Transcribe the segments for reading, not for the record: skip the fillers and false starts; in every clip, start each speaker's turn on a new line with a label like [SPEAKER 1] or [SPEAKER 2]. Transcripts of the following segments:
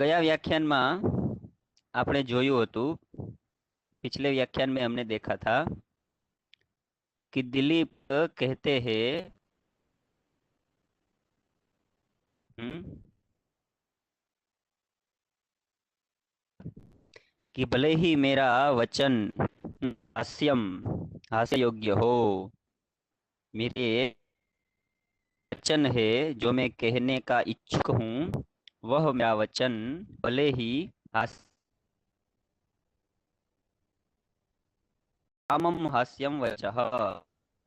[SPEAKER 1] ગયા વ્યાખ્યાનમાં આપણે જોયું હતું, पिछले व्याख्यान में हमने देखा था कि दिलीप कहते हैं हम्म, कि भले ही मेरा वचन हास्यम हास्य योग्य हो, मेरे वचन है जो मैं कहने का इच्छुक हूँ, वह मेरा वचन भले ही हास्यम हास्यम वचः,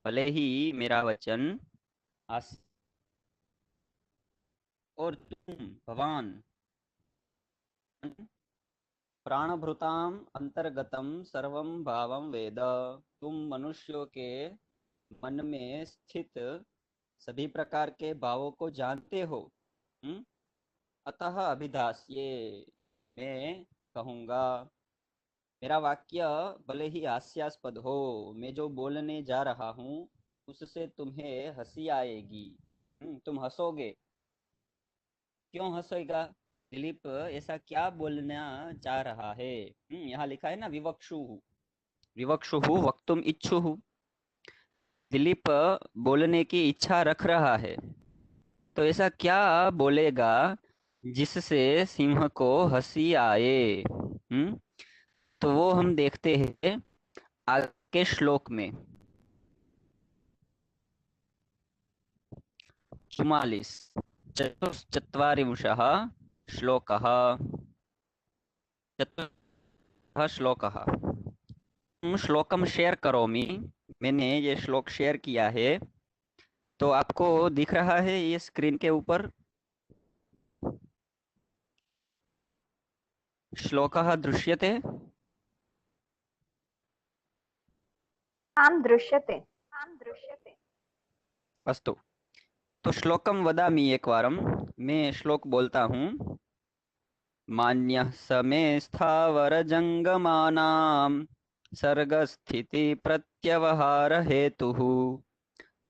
[SPEAKER 1] भले ही मेरा वचन हास्य, और तुम भवान प्राणभृताम अंतर्गतम सर्वम भावम वेद, तुम मनुष्यों के मन में स्थित सभी प्रकार के भावों को जानते हो। हम्म? अतः अभिधास्ये, मैं कहूँगा, मेरा वाक्य भले ही हास्यास्पद हो, मैं जो बोलने जा रहा हूँ उससे तुम्हें हंसी आएगी। तुम हंसोगे। क्यों हंसेगा दिलीप? ऐसा क्या बोलना चाह रहा है? यहाँ लिखा है ना, विवक्षु, विवक्षु वक्तुम इच्छु। दिलीप बोलने की इच्छा रख रहा है, तो ऐसा क्या बोलेगा जिससे सिंह को हंसी आए? तो वो हम देखते हैं आगे के श्लोक में। 44 चतुश्चत्वारिंशः श्लोकः, चतुर्थः श्लोकः। श्लोकम शेयर करोमि, मैंने ये श्लोक शेयर किया है, तो आपको दिख रहा है ये स्क्रीन के ऊपर। श्लोकः दृश्यते?
[SPEAKER 2] आम दृश्यते।
[SPEAKER 1] अस्तु, तो श्लोकम वदामि एकवारं, मैं श्लोक बोलता हूँ। मान्यः समे स्थावर जंगमानां सर्गस्थिति प्रत्यवहार हेतुः,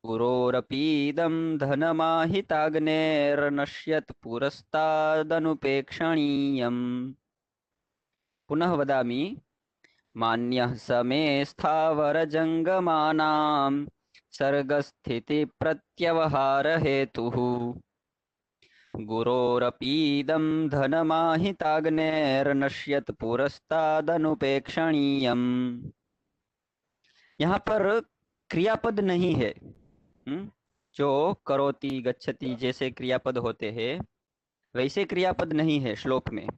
[SPEAKER 1] पुरोरपीदं धनमाहिताग्नेर्नश्यत् पुरस्तादनुपेक्षणीयम्। पुनः वदामि, मान्यः समे स्थावर जंगमानां सर्गस्थिति प्रत्यवहार हेतुः, गुरोरपीदं धनमाहिताग्नेर्नश्यत् पुरस्तादनुपेक्षणीयम्। यहाँ पर क्रियापद नहीं है। जो करोति गच्छति जैसे क्रियापद होते हैं, वैसे क्रियापद नहीं है श्लोक में।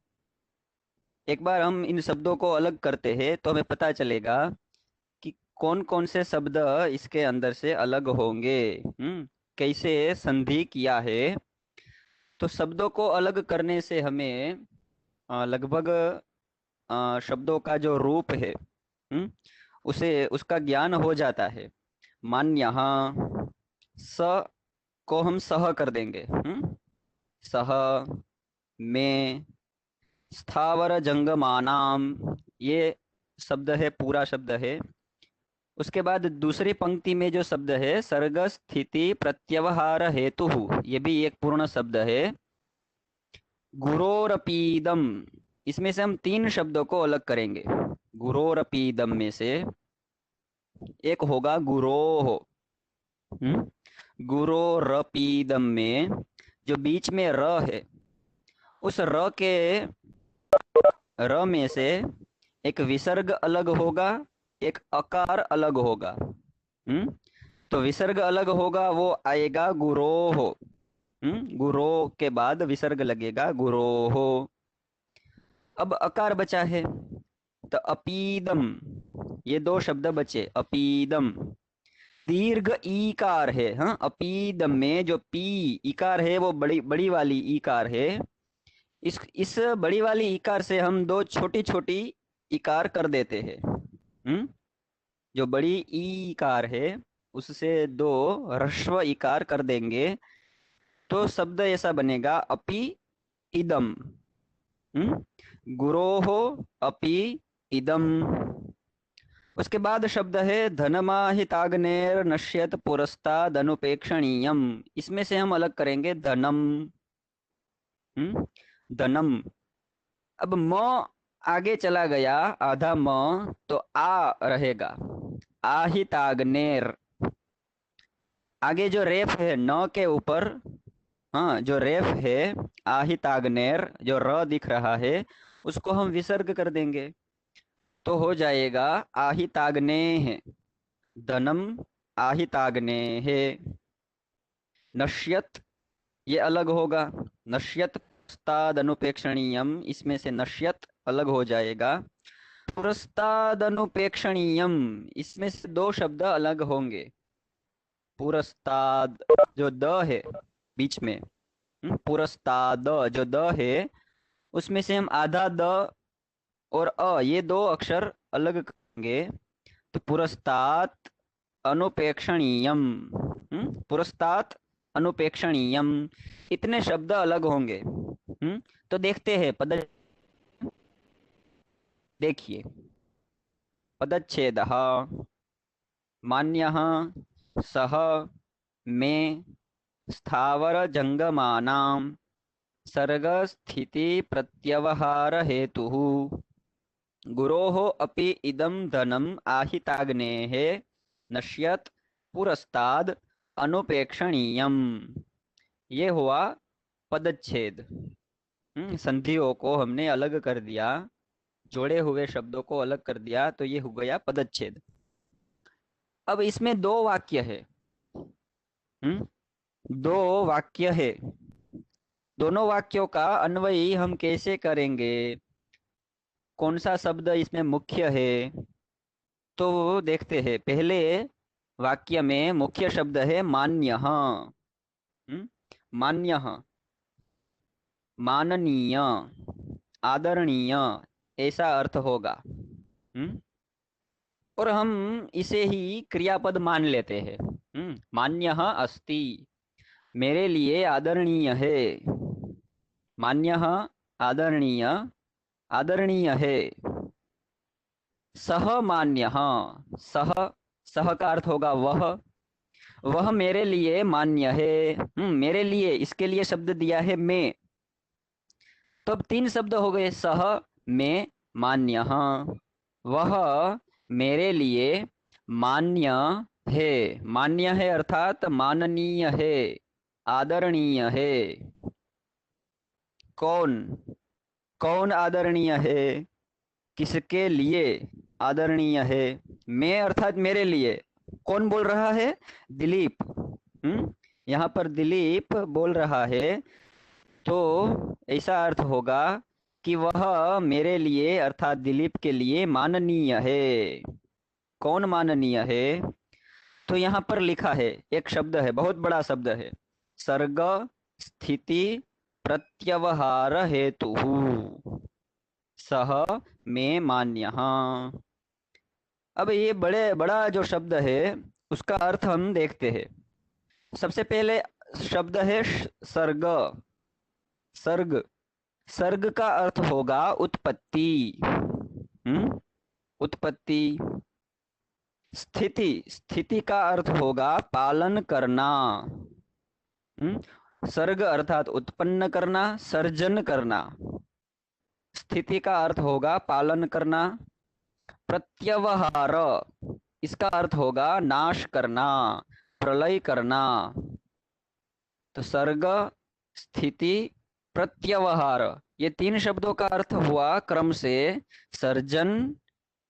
[SPEAKER 1] एक बार हम इन शब्दों को अलग करते हैं तो हमें पता चलेगा कि कौन कौन से शब्द इसके अंदर से अलग होंगे, कैसे संधि किया है। तो शब्दों को अलग करने से हमें लगभग शब्दों का जो रूप है, उसे उसका ज्ञान हो जाता है। मान यहाँ स को हम सह कर देंगे, सह में। स्थावर जंगमानाम, ये शब्द है, पूरा शब्द है। उसके बाद दूसरी पंक्ति में जो शब्द है सर्ग स्थिति प्रत्यवहार हेतु, ये भी एक पूर्ण शब्द है। गुरोरपीदम, इसमें से हम तीन शब्दों को अलग करेंगे। गुरोरपीदम में से एक होगा गुरोह। गुरोरपीदम में जो बीच में र है, उस र के र में से एक विसर्ग अलग होगा, एक अकार अलग होगा। तो विसर्ग अलग होगा, वो आएगा गुरोह। गुरो के बाद विसर्ग लगेगा, गुरोह। अब अकार बचा है, तो अपीदम, ये दो शब्द बचे। अपीदम दीर्घ ईकार है। हाँ, अपीदम में जो पी इकार है वो बड़ी बड़ी वाली ईकार है। इस बड़ी वाली इकार से हम दो छोटी छोटी इकार कर देते हैं। जो बड़ी ई इकार है उससे दो ह्रस्व इकार कर देंगे, तो शब्द ऐसा बनेगा, अपि इदम। गुरोह अपि इदम। उसके बाद शब्द है धनमाहिताग्नेर नश्यत पुरस्ताद अनुपेक्षणीयम। इसमें से हम अलग करेंगे धनम। धनम अब म आगे चला गया, आधा म, तो आ रहेगा, आहिताग्नेर। आगे जो रेफ है न के ऊपर, हाँ जो रेफ है आहिताग्नेर, जो र दिख रहा है, उसको हम विसर्ग कर देंगे, तो हो जाएगा आहिताग्ने है, धनम आहिताग्ने है। नश्यत, ये अलग होगा, नश्यत पुरस्तादनुपेक्षणीयम, इसमें से नश्यत अलग हो जाएगा। पुरस्तादनुपेक्षणीयम, इसमें से दो शब्द अलग होंगे। पुरस्ताद, जो द है बीच में, पुरस्ताद जो द है, उसमें से हम आधा द और ये दो अक्षर अलग करेंगे, तो पुरस्तात अनुपेक्षणीयम। पुरस्तात अनुपेक्षणीयम, इतने शब्द अलग होंगे। तो देखते हैं पद, देखिए, पदच्छेदः मान्यः सः मे स्थावर जंगमानां सर्ग स्थिति प्रत्यवहार हेतुः गुरोः अपि इदं धनम् आहिताग्नेः नश्यत पुरस्ताद अनुपेक्षणीयम। ये हुआ पदच्छेद। संधियों को हमने अलग कर दिया, जोड़े हुए शब्दों को अलग कर दिया, तो ये हो गया पदच्छेद। अब इसमें दो वाक्य है, दो वाक्य है, दोनों वाक्यों का अन्वयी हम कैसे करेंगे, कौन सा शब्द इसमें मुख्य है, तो देखते हैं। पहले वाक्य में मुख्य शब्द है मान्यः। मान्यः, माननीय, आदरणीय, ऐसा अर्थ होगा। और हम इसे ही क्रियापद मान लेते हैं। मान्यः अस्ति, मेरे लिए आदरणीय है। मान्यः आदरणीय, आदरणीय है। सह मान्यः, सह, सह का अर्थ होगा वह मेरे लिए मान्य है। मेरे लिए, इसके लिए शब्द दिया है मैं, तो अब तीन शब्द हो गए, सह, मैं, मान्यः। वह मेरे लिए मान्य है, मान्य है अर्थात माननीय है, आदरणीय है। कौन, कौन आदरणीय है, किसके लिए आदरणीय है, मैं अर्थात मेरे लिए। कौन बोल रहा है, दिलीप। यहाँ पर दिलीप बोल रहा है, तो ऐसा अर्थ होगा कि वह मेरे लिए अर्थात दिलीप के लिए माननीय है। कौन माननीय है, तो यहाँ पर लिखा है, एक शब्द है, बहुत बड़ा शब्द है, सर्ग स्थिति प्रत्यवहार हेतु सह में मान्यः। अब ये बड़ा जो शब्द है, उसका अर्थ हम देखते हैं। सबसे पहले शब्द है सर्ग। सर्ग, सर्ग का अर्थ होगा उत्पत्ति। उत्पत्ति। स्थिति, स्थिति का अर्थ होगा पालन करना। सर्ग अर्थात उत्पन्न करना, सर्जन करना। स्थिति का अर्थ होगा पालन करना। प्रत्यवहार, इसका अर्थ होगा नाश करना, प्रलय करना। तो सर्ग, स्थिति, प्रत्यवहार, ये तीन शब्दों का अर्थ हुआ क्रम से सर्जन,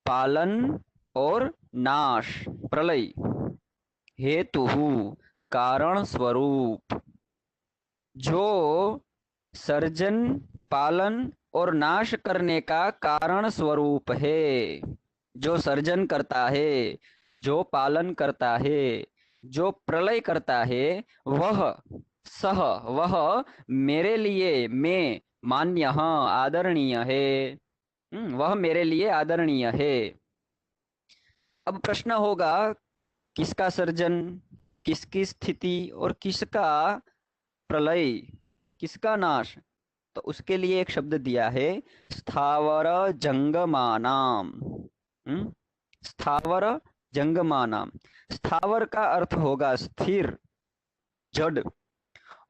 [SPEAKER 1] पालन और नाश, प्रलय। हेतु, कारण स्वरूप। जो सर्जन, पालन और नाश करने का कारण स्वरूप है, जो सर्जन करता है, जो पालन करता है, जो प्रलय करता है, वह सह, वह मेरे लिए, मैं मान्य आदरणीय है। वह मेरे लिए आदरणीय है। अब प्रश्न होगा, किसका सर्जन, किसकी स्थिति और किसका प्रलय, किसका नाश, तो उसके लिए एक शब्द दिया है, स्थावर जंगमानाम। स्थावर जंगमानाम। स्थावर का अर्थ होगा स्थिर, जड़,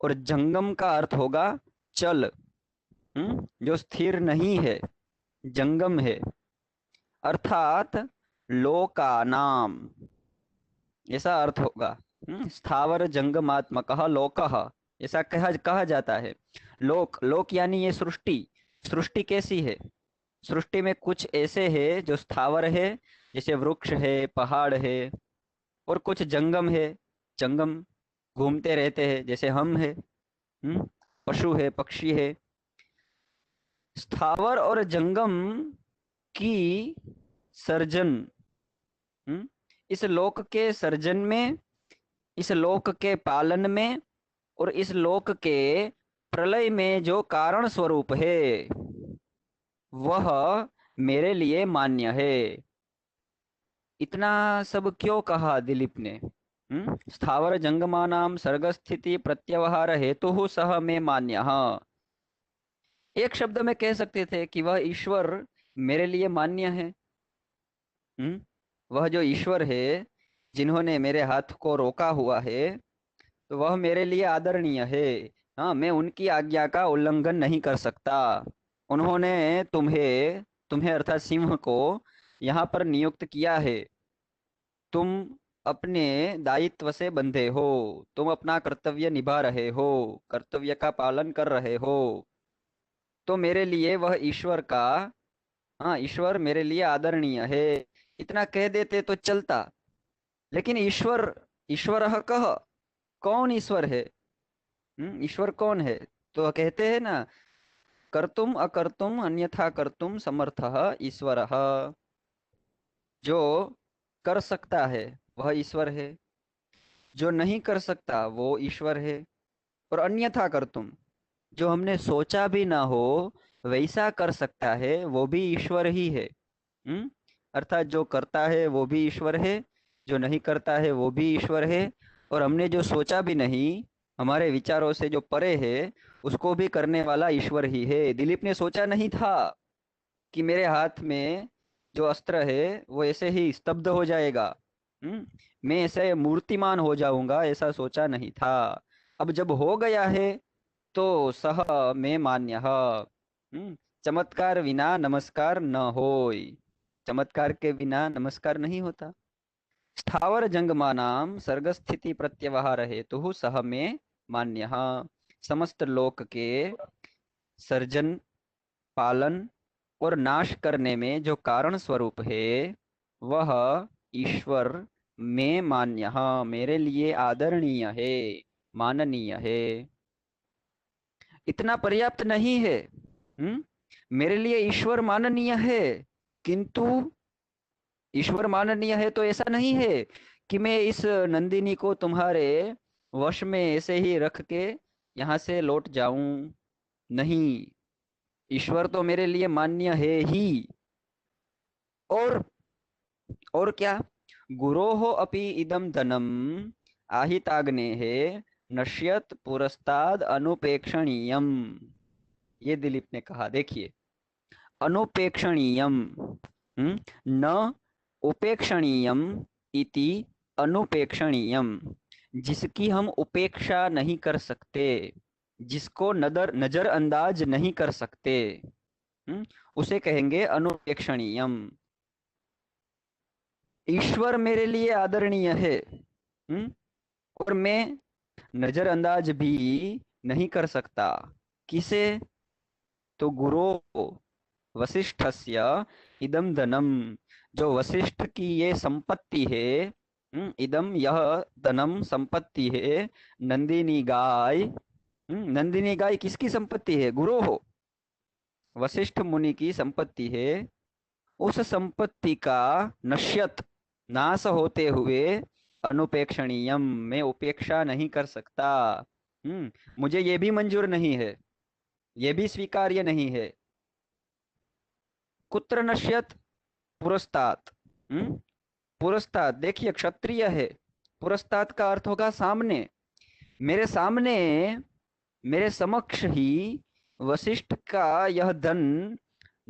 [SPEAKER 1] और जंगम का अर्थ होगा चल। जो स्थिर नहीं है, जंगम है, अर्थात लोकानाम, ऐसा अर्थ होगा। स्थावर जंगमात्मकः लोकः, ऐसा कहा कहा जाता है। लोक, लोक यानी ये सृष्टि। सृष्टि कैसी है? सृष्टि में कुछ ऐसे है जो स्थावर है, जैसे वृक्ष है, पहाड़ है, और कुछ जंगम है, जंगम घूमते रहते हैं, जैसे हम है। पशु है, पक्षी है। स्थावर और जंगम की सर्जन, हम्म, इस लोक के सर्जन में, इस लोक के पालन में, और इस लोक के प्रलय में जो कारण स्वरूप है, वह मेरे लिए मान्य है। इतना सब क्यों कहा दिलीप ने? स्थावर जंगमानाम सर्गस्थिति प्रत्यवहार हेतु सह में मान्य। एक शब्द में कह सकते थे कि वह ईश्वर मेरे लिए मान्य है। हम्म वह जो ईश्वर है, जिन्होंने मेरे हाथ को रोका हुआ है, तो वह मेरे लिए आदरणीय है। हाँ, मैं उनकी आज्ञा का उल्लंघन नहीं कर सकता। उन्होंने तुम्हें तुम्हें अर्थात सिंह को यहाँ पर नियुक्त किया है। तुम अपने दायित्व से बंधे हो, तुम अपना कर्तव्य निभा रहे हो, कर्तव्य का पालन कर रहे हो। तो मेरे लिए वह ईश्वर का, हाँ, ईश्वर मेरे लिए आदरणीय है, इतना कह देते तो चलता। लेकिन ईश्वर, ईश्वर कह, कौन ईश्वर है? ईश्वर कौन है? तो कहते हैं ना, कर्तुम अकर्तुम अन्यथा कर्तुम समर्थः ईश्वरः। जो कर सकता है वह ईश्वर है, जो नहीं कर सकता वो ईश्वर है। और अन्यथा कर्तुम, जो हमने सोचा भी ना हो वैसा कर सकता है, वो भी ईश्वर ही है। हम्म अर्थात जो करता है वो भी ईश्वर है, जो नहीं करता है वो भी ईश्वर है, और हमने जो सोचा भी नहीं, हमारे विचारों से जो परे है, उसको भी करने वाला ईश्वर ही है। दिलीप ने सोचा नहीं था कि मेरे हाथ में जो अस्त्र है वो ऐसे ही स्तब्ध हो जाएगा। हम्म मैं ऐसे मूर्तिमान हो जाऊंगा, ऐसा सोचा नहीं था। अब जब हो गया है, तो सह में मान्य। चमत्कार विना नमस्कार न होय। चमत्कार के बिना नमस्कार नहीं होता। स्थावर जंगमानाम सर्गस्थिति प्रत्यवहार हेतु सह में मान्य। समस्त लोक के सर्जन, पालन और नाश करने में जो कारण स्वरूप है, वह ईश्वर में मान्य, मेरे लिए आदरणीय है, माननीय है। इतना पर्याप्त नहीं है। मेरे लिए ईश्वर माननीय है, किंतु ईश्वर माननीय है तो ऐसा नहीं है कि मैं इस नंदिनी को तुम्हारे वश में ऐसे ही रख के यहाँ से लौट जाऊं। नहीं, ईश्वर तो मेरे लिए मान्य है ही। और और क्या? गुरोः अपि इदं धनम आहिताग्नेः नश्यत पुरस्ताद अनुपेक्षणीयम। ये दिलीप ने कहा, देखिए, अनुपेक्षणीयम, न उपेक्षणीयम इति अनुपेक्षणीयम, जिसकी हम उपेक्षा नहीं कर सकते, जिसको नजरअंदाज नहीं कर सकते, उसे कहेंगे अनुपेक्षणीयम। ईश्वर मेरे लिए आदरणीय है, और मैं नजरअंदाज भी नहीं कर सकता। किसे? तो गुरो वशिष्ठस्य इदम धनम, जो वशिष्ठ की ये संपत्ति है, इदम यह धनम संपत्ति है, नंदिनी गाय। नंदिनी गाय किसकी संपत्ति है? गुरो हो, वशिष्ठ मुनि की संपत्ति है। उस संपत्ति का नश्यत, नाश होते हुए, अनुपेक्षणीयम, मैं उपेक्षा नहीं कर सकता। मुझे ये भी मंजूर नहीं है, ये भी स्वीकार्य नहीं है। कुत्र नश्यत? पुरस्तात। पुरस्तात, देखिए, क्षत्रिय है। पुरस्तात का अर्थ होगा सामने, मेरे सामने, मेरे समक्ष ही वशिष्ठ का यह धन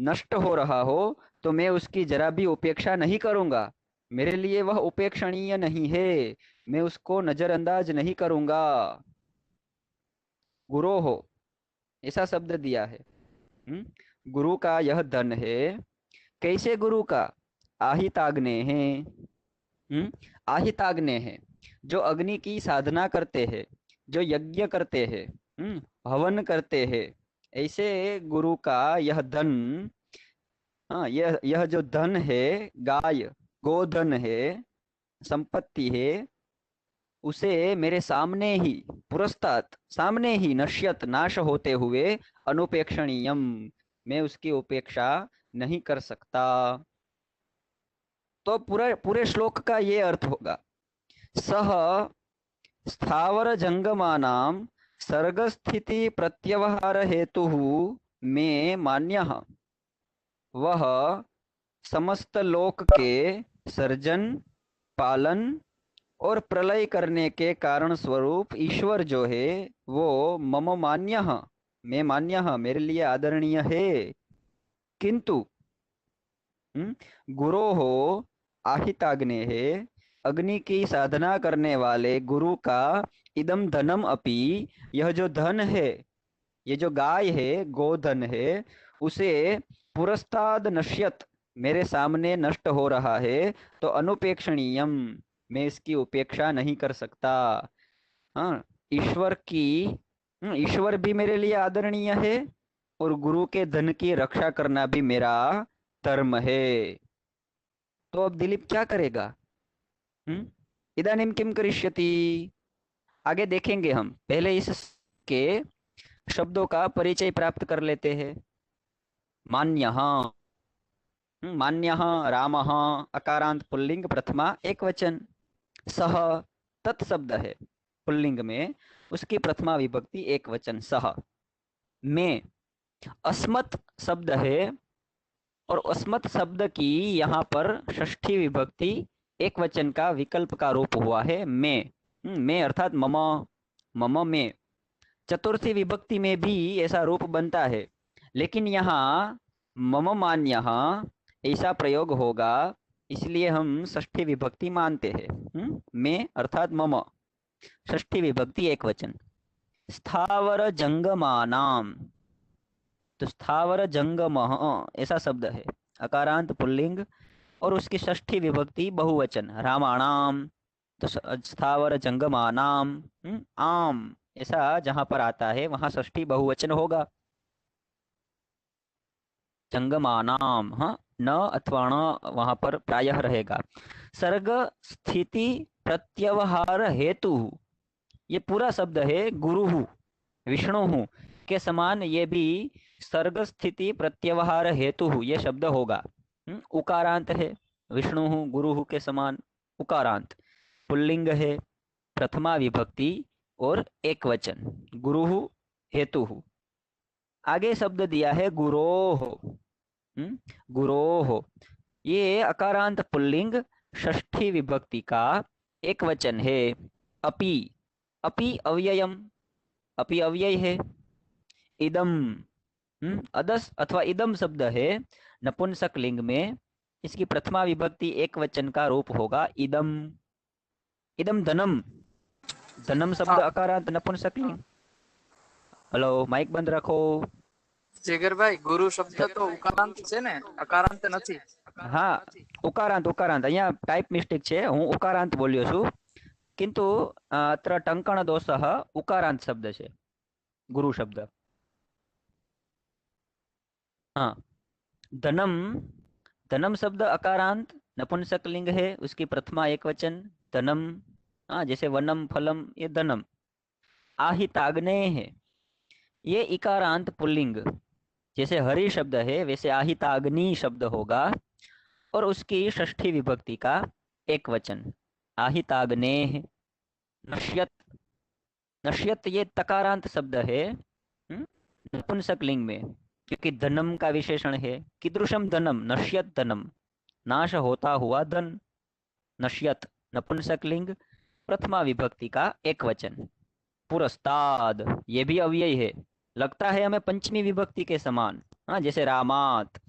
[SPEAKER 1] नष्ट हो रहा हो, तो मैं उसकी जरा भी उपेक्षा नहीं करूंगा। मेरे लिए वह उपेक्षणीय नहीं है, मैं उसको नजरअंदाज नहीं करूंगा। गुरो हो, ऐसा शब्द दिया है। गुरु का यह धन है। कैसे गुरु का? आहिताग्ने हैं। आहिताग्ने हैं, जो अग्नि की साधना करते हैं, जो यज्ञ करते हैं, हवन करते हैं, ऐसे गुरु का यह धन। हाँ, यह जो धन है, गाय, गोधन है, संपत्ति है, उसे मेरे सामने ही, पुरस्तात्, सामने ही, नश्यत, नाश होते हुए, अनुपेक्षणीयम, मैं उसकी उपेक्षा नहीं कर सकता। तो पूरे पूरे श्लोक का ये अर्थ होगा, सह स्थावर जंगमानां सर्गस्थिति प्रत्यवहार हेतु में मान्यः, वह समस्त लोक के सर्जन, पालन और प्रलय करने के कारण स्वरूप ईश्वर जो है, वो मम मान्यः, मैं मान्यः, मेरे लिए आदरणीय है। किंतु गुरो हो आहिताग्ने है, अग्नि की साधना करने वाले गुरु का इदम धनम अपि, यह जो धन है, ये जो गाय है, गोधन है, उसे पुरस्ताद नश्यत, मेरे सामने नष्ट हो रहा है, तो अनुपेक्षणीयम, मैं इसकी उपेक्षा नहीं कर सकता। हाँ, ईश्वर की, ईश्वर भी मेरे लिए आदरणीय है, और गुरु के धन की रक्षा करना भी मेरा धर्म है। तो अब दिलीप क्या करेगा? इदानीं किम करिष्यति? आगे देखेंगे हम, पहले इस के शब्दों का परिचय प्राप्त कर लेते हैं। मान्यः, मान्यः, रामः, अकारांत पुल्लिंग, प्रथमा एक वचन। सह, तत्शब्द है पुल्लिंग में, उसकी प्रथमा विभक्ति एक वचन सह। में, अस्मत् शब्द है, और अस्मत् शब्द की यहाँ पर षष्ठी विभक्ति एक वचन का विकल्प का रूप हुआ है में। में अर्थात मम, मम में। चतुर्थी विभक्ति में भी ऐसा रूप बनता है, लेकिन यहाँ मम मान्यः ऐसा प्रयोग होगा, इसलिए हम षष्ठी विभक्ति मानते हैं। में अर्थात मम, षष्ठी विभक्ति एक वचन। स्थावर जंगमानाम, तो स्थावर जंगम ऐसा शब्द है, अकारांत पुल्लिंग, और उसकी षष्ठी विभक्ति बहुवचन, रामाणाम। तो स्थावर जंगमानाम, आम ऐसा जहां पर आता है वहां षष्ठी बहुवचन होगा। जंगमानाम, हाँ, न अथवा ण वहां पर प्रायः रहेगा। सर्ग स्थिति प्रत्यवहार हेतु, ये पूरा शब्द है गुरु, विष्णु के समान, ये भी सर्ग स्थिति प्रत्यवहार हेतु ये शब्द होगा। उकारांत है, विष्णु गुरु के समान, उकारांत, पुल्लिंग है, प्रथमा विभक्ति और एक वचन, गुरु हेतु। आगे शब्द दिया है गुरोह, गुरोह, ये अकारांत पुल्लिंग षष्ठी विभक्ति का एक वचन है। अपि, अपि अव्ययम, अपि अव्यय है। इदम, अदस अथवा इदम शब्द है नपुंसक लिंग में, इसकी प्रथमा विभक्ति एक वचन का रूप होगा इदम। इदम धनम, धनम शब्द अकारांत नपुंसक लिंग। हेलो, माइक बंद रखो।
[SPEAKER 3] જીગરભાઈ, ગુરુ શબ્દ તો ઉકારાંત છે ને, અકારાંત નથી.
[SPEAKER 1] હા, ઉકારાંત, ઉકારાંત, અહીંયા ટાઈપ મિસ્ટેક છે, હું ઉકારાંત બોલ્યો છું, किंतु अत्र टङ्कण दोषः, उकारांत शब्द છે, गुरु शब्द। हाँ, धनम, धनम शब्द अकारांत नपुंसक लिंग है, उसकी प्रथमा एक वचन धनम। हाँ, जैसे वनम फलम, ये धनम। आहिताग्ने है, ये इकारांत पुल्लिंग, जैसे हरि शब्द है वैसे आहिताग्नि शब्द होगा, और उसकी षष्ठी विभक्ति का एक वचन आहिताग्ने। नश्यत, नश्यत ये तकारांत शब्द है नपुंसक लिंग में, क्योंकि धनम का विशेषण है। कीदृशम धनम, नश्यत धनम, नाश होता हुआ धन। नश्यत नपुंसक लिंग, प्रथमा विभक्ति का एक वचन। पुरस्ताद, ये भी अव्यय है, लगता है हमें पंचमी विभक्ति के समान, हाँ, जैसे रामात,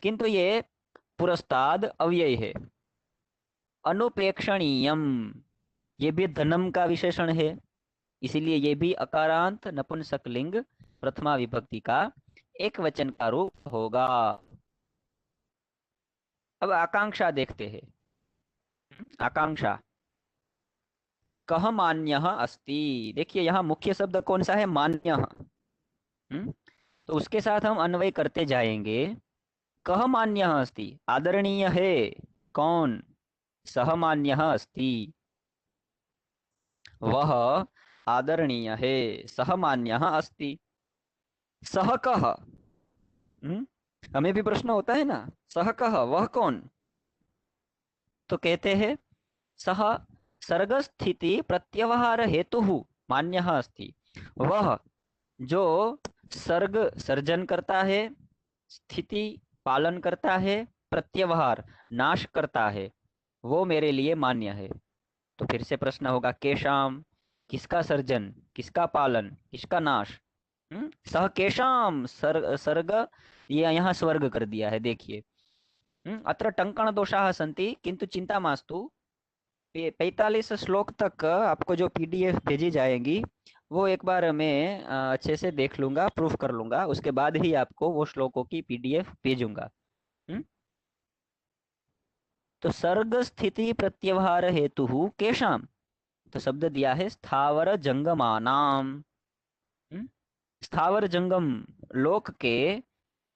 [SPEAKER 1] किंतु ये पुरस्ताद अव्यय है। अनुपेक्षणीयम, ये भी धनम का विशेषण है, इसीलिए ये भी अकारांत नपुंसक लिंग प्रथमा विभक्ति का एक वचन का रूप होगा। अब आकांक्षा देखते हैं। आकांक्षा, कह मान्यः अस्ति। देखिए यहाँ मुख्य शब्द कौन सा है? मान्यः। तो उसके साथ हम अन्वय करते जाएंगे। कह मान्यः अस्ति, आदरणीय है। कौन? सह मान्यः अस्ति, वह आदरणीय है। सह मान्यः अस्ति। सह कह। हम्म? हमें भी प्रश्न होता है ना, सह कह, वह कौन? तो कहते हैं सह सर्ग स्थिति प्रत्यवहार हेतु मान्यः अस्ति। वह जो सर्ग सर्जन करता है, स्थिति पालन करता है, प्रत्यवहार नाश करता है, वो मेरे लिए मान्य है। तो फिर से प्रश्न होगा, केशाम, किसका सर्जन, किसका पालन, किसका नाश? सह केशाम सर्ग, ये यहाँ स्वर्ग कर दिया है, देखिए। अत्र टंकण दोषाः सन्ति, किंतु चिंता मास्तु। 45 श्लोक तक आपको जो पीडीएफ भेजी जाएंगी वो एक बार मैं अच्छे से देख लूंगा, प्रूफ कर लूंगा, उसके बाद ही आपको वो श्लोकों की पीडीएफ भेजूंगा। हम्म? तो सर्ग स्थिति प्रत्यवहार हेतु केशाम, तो शब्द दिया है स्थावर जंगमानाम। स्थावर जंगम लोक के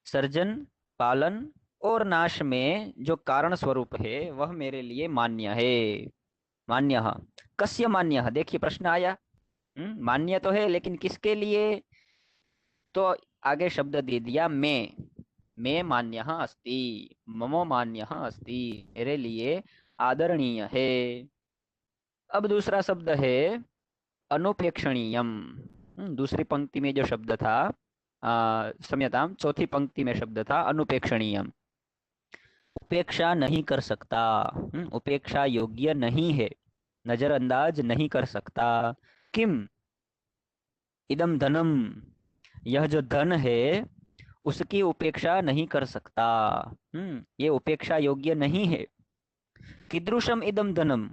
[SPEAKER 1] सर्जन, पालन और नाश में जो कारण स्वरूप है वह मेरे लिए मान्य है। मान्य, कस्य मान्य? देखिए प्रश्न आया। मान्य तो है, लेकिन किसके लिए? तो आगे शब्द दे दिया मैं मान्य अस्ति, ममो मान्य अस्ति, मेरे लिए आदरणीय है। अब दूसरा शब्द है अनुपेक्षणीयम। दूसरी पंक्ति में जो शब्द था, क्षम्यताम, चौथी पंक्ति में शब्द था अनुपेक्षणीयम। उपेक्षा नहीं कर सकता, उपेक्षा योग्य नहीं है, नजरअंदाज नहीं कर सकता। किम इदम धनम, यह जो धन है उसकी उपेक्षा नहीं कर सकता। ये उपेक्षा योग्य नहीं है। कीदृशम इदम धनम,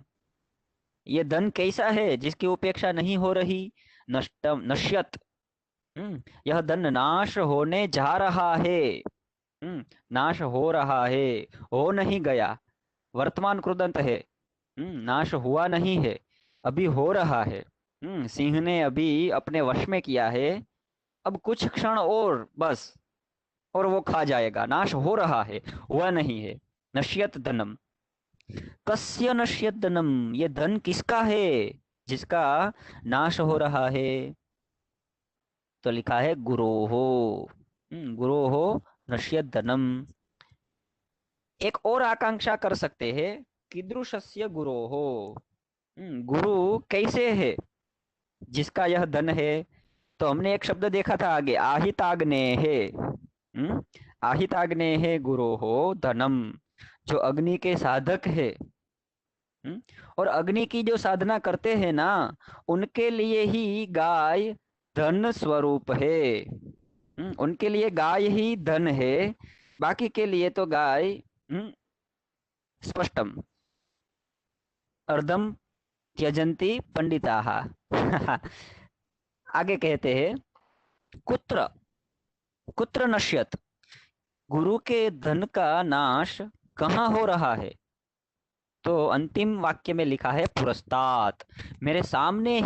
[SPEAKER 1] ये धन कैसा है जिसकी उपेक्षा नहीं हो रही? नष्टम नश्यत, यह धन नाश होने जा रहा है। नाश हो रहा है, हो नहीं गया, वर्तमान कृदंत है। नाश हुआ नहीं है, अभी हो रहा है। सिंह ने अभी अपने वश में किया है, अब कुछ क्षण और बस, और वो खा जाएगा। नाश हो रहा है, हुआ नहीं है। नश्यत धनम, कस्य नश्यत धनम, ये धन किसका है जिसका नाश हो रहा है? तो लिखा है गुरोहो। गुरोहो नश्यत धनम। एक और आकांक्षा कर सकते हैं, कीदृशस्य गुरोहो, गुरु कैसे है जिसका यह धन है? तो हमने एक शब्द देखा था आगे, आहिताग्ने है। आहिताग्ने है गुरोहो धनम, जो अग्नि के साधक है। और अग्नि की जो साधना करते हैं ना, उनके लिए ही गाय धन स्वरूप है। उनके लिए गाय ही धन है, बाकी के लिए तो गाय स्पष्टम अर्धम त्यजंती पंडिताः। आगे कहते हैं कुत्र कुत्र नश्यत, गुरु के धन का नाश कहाँ हो रहा है? तो अंतिम वाक्य में लिखा है पुरस्तात्, मेरे सामने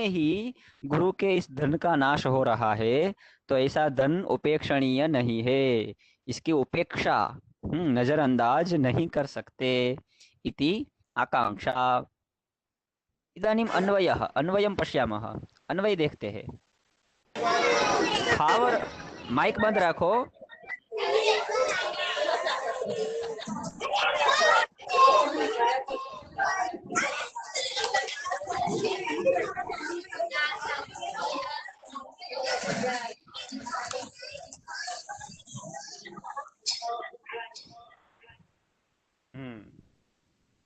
[SPEAKER 1] ही गुरु के इस धन का नाश हो रहा है। तो ऐसा धन उपेक्षणीय नहीं है, इसकी उपेक्षा नजरअंदाज नहीं कर सकते। इति आकांक्षा। इदानीम अन्वयः, अन्वयं पश्यामः। अन्वय देखते हैं। स्थावर, माइक बंद रखो।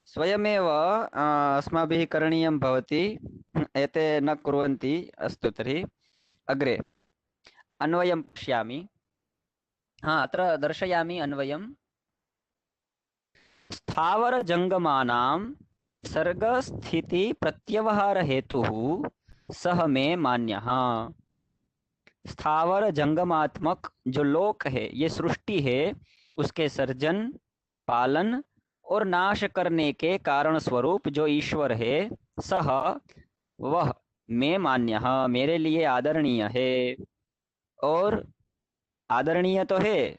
[SPEAKER 1] स्वयमेव अस्माभिः करणीयं भवति, एते न कुर्वन्ति। अस्तु तर्हि अग्रे अन्वयं पश्यामि। अत्र दर्शयामि अन्वयं। स्थावर जंगमानां सर्ग स्थिति प्रत्यवहार हेतुः सह मे मान्यः। स्थावर जंगमात्मक जो लोक है, ये सृष्टि है, उसके सर्जन, पालन और नाश करने के कारण स्वरूप जो ईश्वर है, सह वह मैं मान्य, मेरे लिए आदरणीय है। और आदरणीय तो है,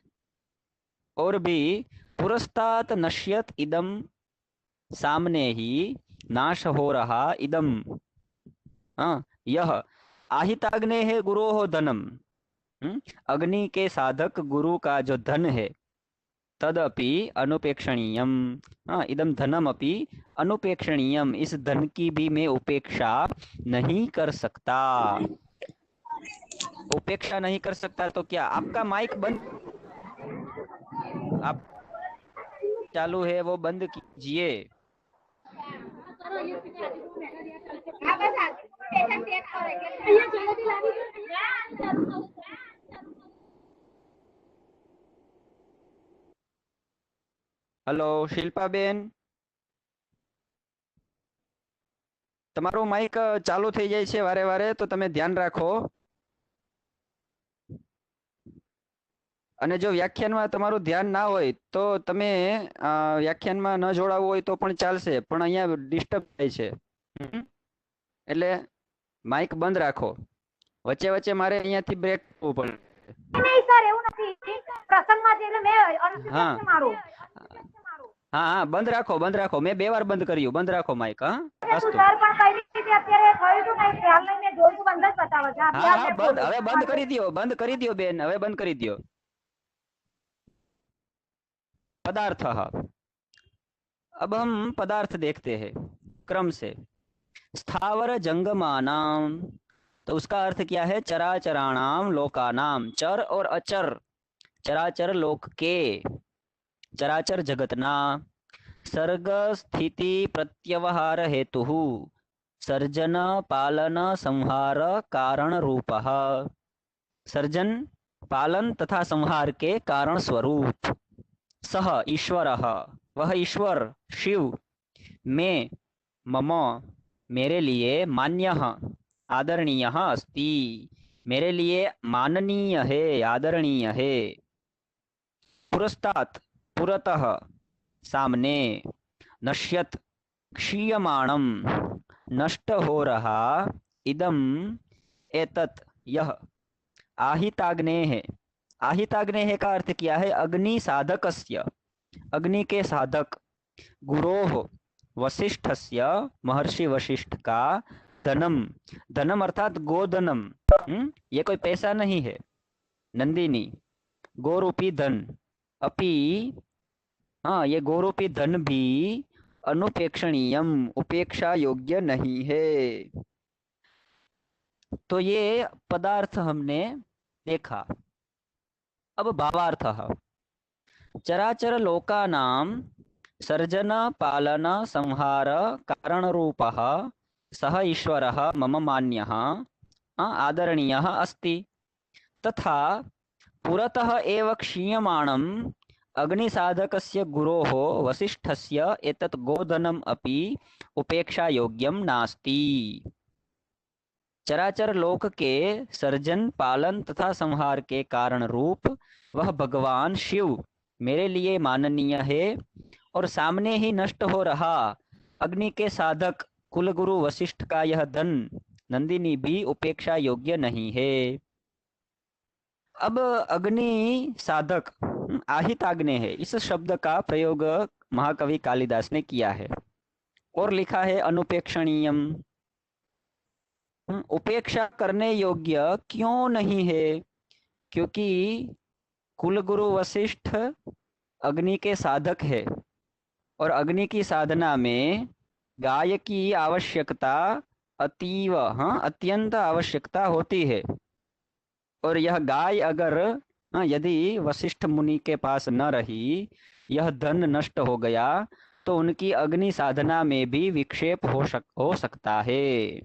[SPEAKER 1] और भी पुरस्तात् नश्यत इदम, सामने ही नाश हो रहा इदम, हाँ यह आहिताग्ने है गुरो हो धनम, अग्नि के साधक गुरु का जो धन है, तदपि अनुपेक्षणीयम, हाँ इदम धनम अपि अनुपेक्षणीयम, इस धन की भी मैं उपेक्षा नहीं कर सकता। उपेक्षा नहीं कर सकता तो क्या? आपका माइक बंद, आप चालू है वो बंद कीजिए। हेलो शिल्पा बेन, તમારું માઇક ચાલુ થઈ જાય છે વારે વારે, તો તમે ધ્યાન રાખો। અને જો વ્યાખ્યાનમાં તમારું ધ્યાન ના હોય તો તમે વ્યાખ્યાનમાં ન જોડાવું હોય તો પણ ચાલશે, પણ અહીંયા ડિસ્ટર્બ થાય છે, એટલે માઇક બંધ રાખો। વચ્ચે વચ્ચે મારે અહીંયાથી બ્રેક કરવું પડે।
[SPEAKER 2] નહીં સર, એવું નથી, પ્રસંગમાં છે એટલે મેં
[SPEAKER 1] હા
[SPEAKER 2] અનુસૂચિત મારું
[SPEAKER 1] હા હા, બંધ રાખો બંધ રાખો, મેં 2 વાર બંધ કર્યું, બંધ રાખો માઇક। હા
[SPEAKER 2] તું
[SPEAKER 1] અસ્તુ,
[SPEAKER 2] સર પણ કઈ રીતે અત્યારે થયું હતું કઈ ખ્યાલ નહીં, મેં જોયું તું બંધ જ બતાવે છે।
[SPEAKER 1] હા હા બંધ, હવે બંધ કરી દો, બંધ કરી દો બેન, હવે બંધ કરી દો। पदार्थ, अब हम पदार्थ देखते हैं क्रम से। स्थावर जंगमानाम, तो उसका अर्थ क्या है? चराचराणाम लोकानाम, चर और अचर, चराचर लोक के, चराचर जगतना, सर्ग स्थिति प्रत्यवहार हेतु, सर्जन पालन संहार कारण रूपः, सर्जन पालन तथा संहार के कारण स्वरूप। सह ईश्वरः, वह ईश्वर शिव, मैं मम, मेरे लिए, मान्यः आदरणीयः अस्ति, मेरे लिए माननीय है, आदरणीय है। पुरस्तात्, पुरतः, सामने, नश्यत, क्षीयमाणम, नष्ट हो रहा, इदम, एतत्, यह, आहिताग्नेः, आहिताग्नेः का अर्थ क्या है? अग्नि साधकस्य, अग्नि के साधक, गुरोः, वशिष्ठस्य, महर्षि वशिष्ठ का, धनम, धनम अर्थात गोधनम, ये कोई पैसा नहीं है नंदिनी, गोरूपी धन, अपि, हाँ ये गोरूपी धन भी, अनुपेक्षणीयम, उपेक्षा योग्य नहीं है। तो ये पदार्थ हमने देखा। अब भावार्थ, चराचर लोकानां सर्जन पालन संहार कारण रूपः सह ईश्वरः मम मान्यः आदरणीयः अस्ति, तथा पुरतः एव क्षीयमाणम् अग्निसाधकस्य गुरोः वसिष्ठस्य एतत् गोधनम् अपि उपेक्षा योग्यं नास्ति। चराचर लोक के सर्जन पालन तथा संहार के कारण रूप वह भगवान शिव मेरे लिए माननीय है, और सामने ही नष्ट हो रहा अग्नि के साधक कुलगुरु वशिष्ठ का यह धन नंदिनी भी उपेक्षा योग्य नहीं है। अब अग्नि साधक, आहिताग्ने है, इस शब्द का प्रयोग महाकवि कालिदास ने किया है और लिखा है अनुपेक्षणीयम, उपेक्षा करने योग्य क्यों नहीं है? क्योंकि कुलगुरु वशिष्ठ अग्नि के साधक है, और अग्नि की साधना में गाय की आवश्यकता अतीव, अत्यंत आवश्यकता होती है। और यह गाय अगर यदि वशिष्ठ मुनि के पास न रही, यह धन नष्ट हो गया, तो उनकी अग्नि साधना में भी विक्षेप हो सकता है।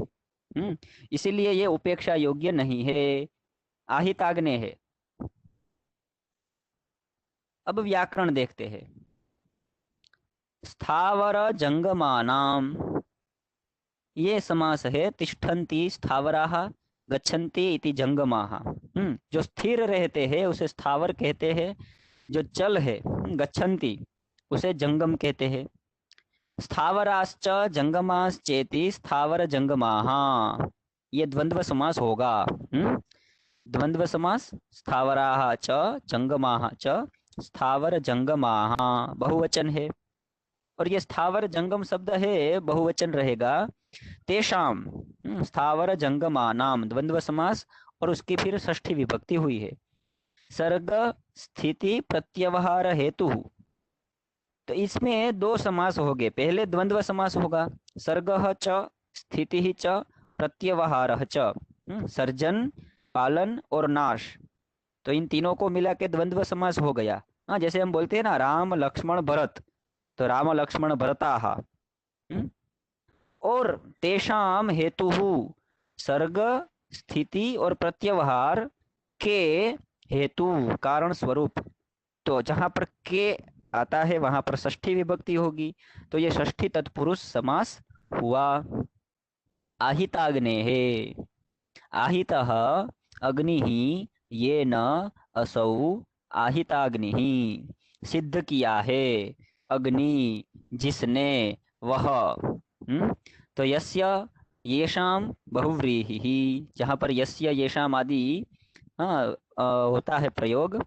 [SPEAKER 1] इसीलिए ये उपेक्षा योग्य नहीं है, आहिताग्ने है। अब व्याकरण देखते हैं। स्थावर जंगमानाम, ये समास है तिष्ठन्ति स्थावराः, गच्छन्ति इति जंगमाः। जो स्थिर रहते हैं उसे स्थावर कहते हैं, जो चल है गच्छन्ति उसे जंगम कहते हैं। स्थावराश्च जंगमाश्चेति स्थावर जंगमाः, ये द्वंद्व समास होगा। द्वंद्व समास, स्थावराः च जंगमाः च स्थावर जंगमाः बहुवचन है, और ये स्थावर जंगम शब्द है बहुवचन रहेगा। तेषाम स्थावर जंगमानाम द्वंद्व समास, और उसकी फिर षष्ठी विभक्ति हुई है। सर्ग स्थिति प्रत्यवहार हेतु, तो इसमें दो समास हो गए। पहले द्वंद्व समास होगा, सर्गः च स्थिति च प्रत्यवहारः च, सर्जन पालन और नाश, तो इन तीनों को मिला के द्वंद्व समास हो गया। हाँ, जैसे हम बोलते हैं ना राम लक्ष्मण भरत, तो राम लक्ष्मण भरताः। और तेषाम हेतु सर्ग स्थिति और प्रत्यवहार के हेतु कारण स्वरूप, तो जहां पर के आता है वहां पर षष्ठी विभक्ति होगी, तो ये षष्ठी तत्पुरुष समास हुआ। आहिताग्नेः, आहितः अग्निः येन असौ आहिताग्निः, सिद्ध किया है अग्नि जिसने वह। तो यस्य येषाम बहुव्रीहिः, जहाँ पर यस्य येषाम आदि होता है प्रयोग,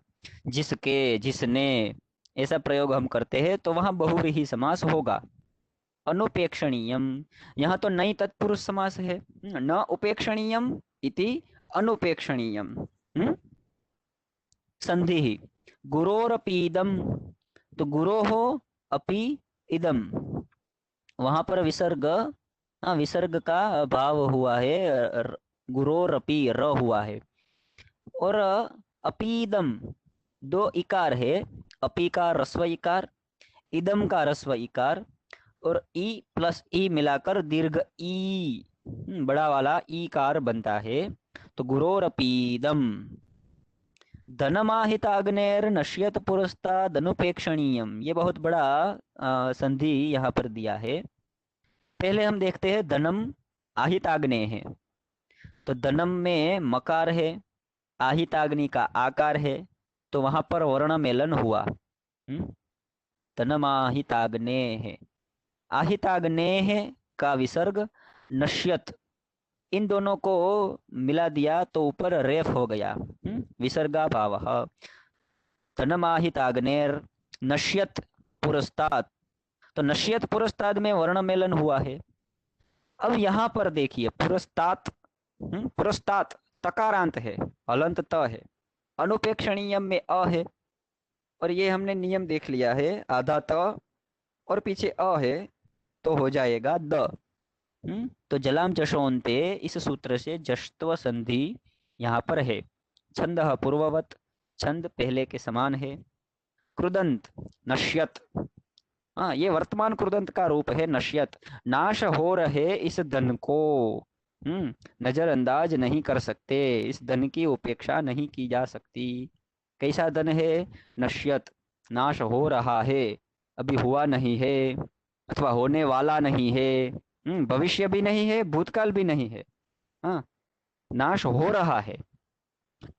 [SPEAKER 1] जिसके जिसने ऐसा प्रयोग हम करते हैं तो वहाँ बहुव्रीहि समास होगा। अनुपेक्षणीयम, यहाँ तो नई तत्पुरुष समास है, न उपेक्षणीयम इति अनुपेक्षणीयम। संधि गुरोरपीदम, तो गुरोः अपि इदम, वहां पर विसर्ग, विसर्ग का भाव हुआ है, गुरोरपि र हुआ है। और अपीदम दो इकार है, अपी का रस्व इकार, इदम का रस्व इकार, और ई प्लस ई मिलाकर दीर्घ ई बड़ा वाला ई कार बनता है, तो गुरोरपीदम। धनमाहिताग्नेर नश्यत पुरस्तादनुपेक्षणीयम, ये बहुत बड़ा संधि यहाँ पर दिया है। पहले हम देखते हैं धनम आहिताग्ने है, तो धनम में मकार है, आहिताग्नि का आकार है, तो वहां पर वर्ण मेलन हुआ। धनमाहिताग्ने है, आहिताग्ने है का विसर्ग नश्यत, इन दोनों को मिला दिया तो ऊपर रेफ हो गया, विसर्गा भावः। धनमाहिताग्नेर नश्यत पुरस्ताद, तो नश्यत पुरस्ताद में वर्ण मेलन हुआ है। अब यहाँ पर देखिए पुरस्तात, पुरस्तात तकारांत है, हलंत त है, अनुपेक्षणीयम में अ है, और ये हमने नियम देख लिया है, आधा त और पीछे अ है तो हो जाएगा द। तो जलाम जशोन्ते, इस सूत्र से जश्त्व संधि यहाँ पर है। छंदः पूर्ववत, छंद पहले के समान है। कृदंत नश्यत, हाँ ये वर्तमान कृदंत का रूप है नश्यत, नाश हो रहे इस धन को नजरअंदाज नहीं कर सकते, इस धन की उपेक्षा नहीं की जा सकती। कैसा धन है? नश्यत, नाश हो रहा है, अभी हुआ नहीं है, अथवा होने वाला नहीं है, भविष्य भी नहीं है, भूतकाल भी नहीं है, हाँ नाश हो रहा है,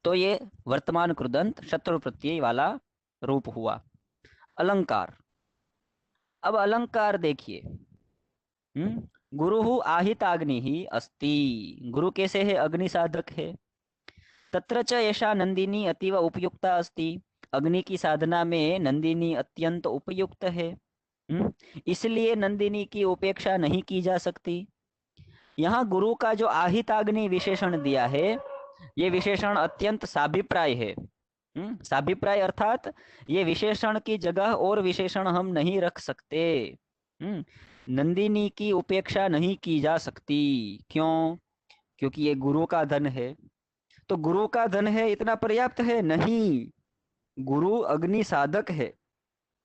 [SPEAKER 1] तो ये वर्तमान कृदंत शत्रु प्रत्यय वाला रूप हुआ। अलंकार, अब अलंकार देखिए, गुरु आहिताग्नि ही अस्ति, गुरु कैसे है? अग्नि साधक है। तत्र च एषा नंदिनी अतीव उपयुक्ता अस्ति, अग्नि की साधना में नंदिनी अत्यंत उपयुक्त है, इसलिए नंदिनी की उपेक्षा नहीं की जा सकती। यहाँ गुरु का जो आहिताग्नि विशेषण दिया है, ये विशेषण अत्यंत साभिप्राय है। साभिप्राय अर्थात ये विशेषण की जगह और विशेषण हम नहीं रख सकते। नंदिनी की उपेक्षा नहीं की जा सकती, क्यों? क्योंकि ये गुरु का धन है। तो गुरु का धन है इतना पर्याप्त है? नहीं, गुरु अग्नि साधक है,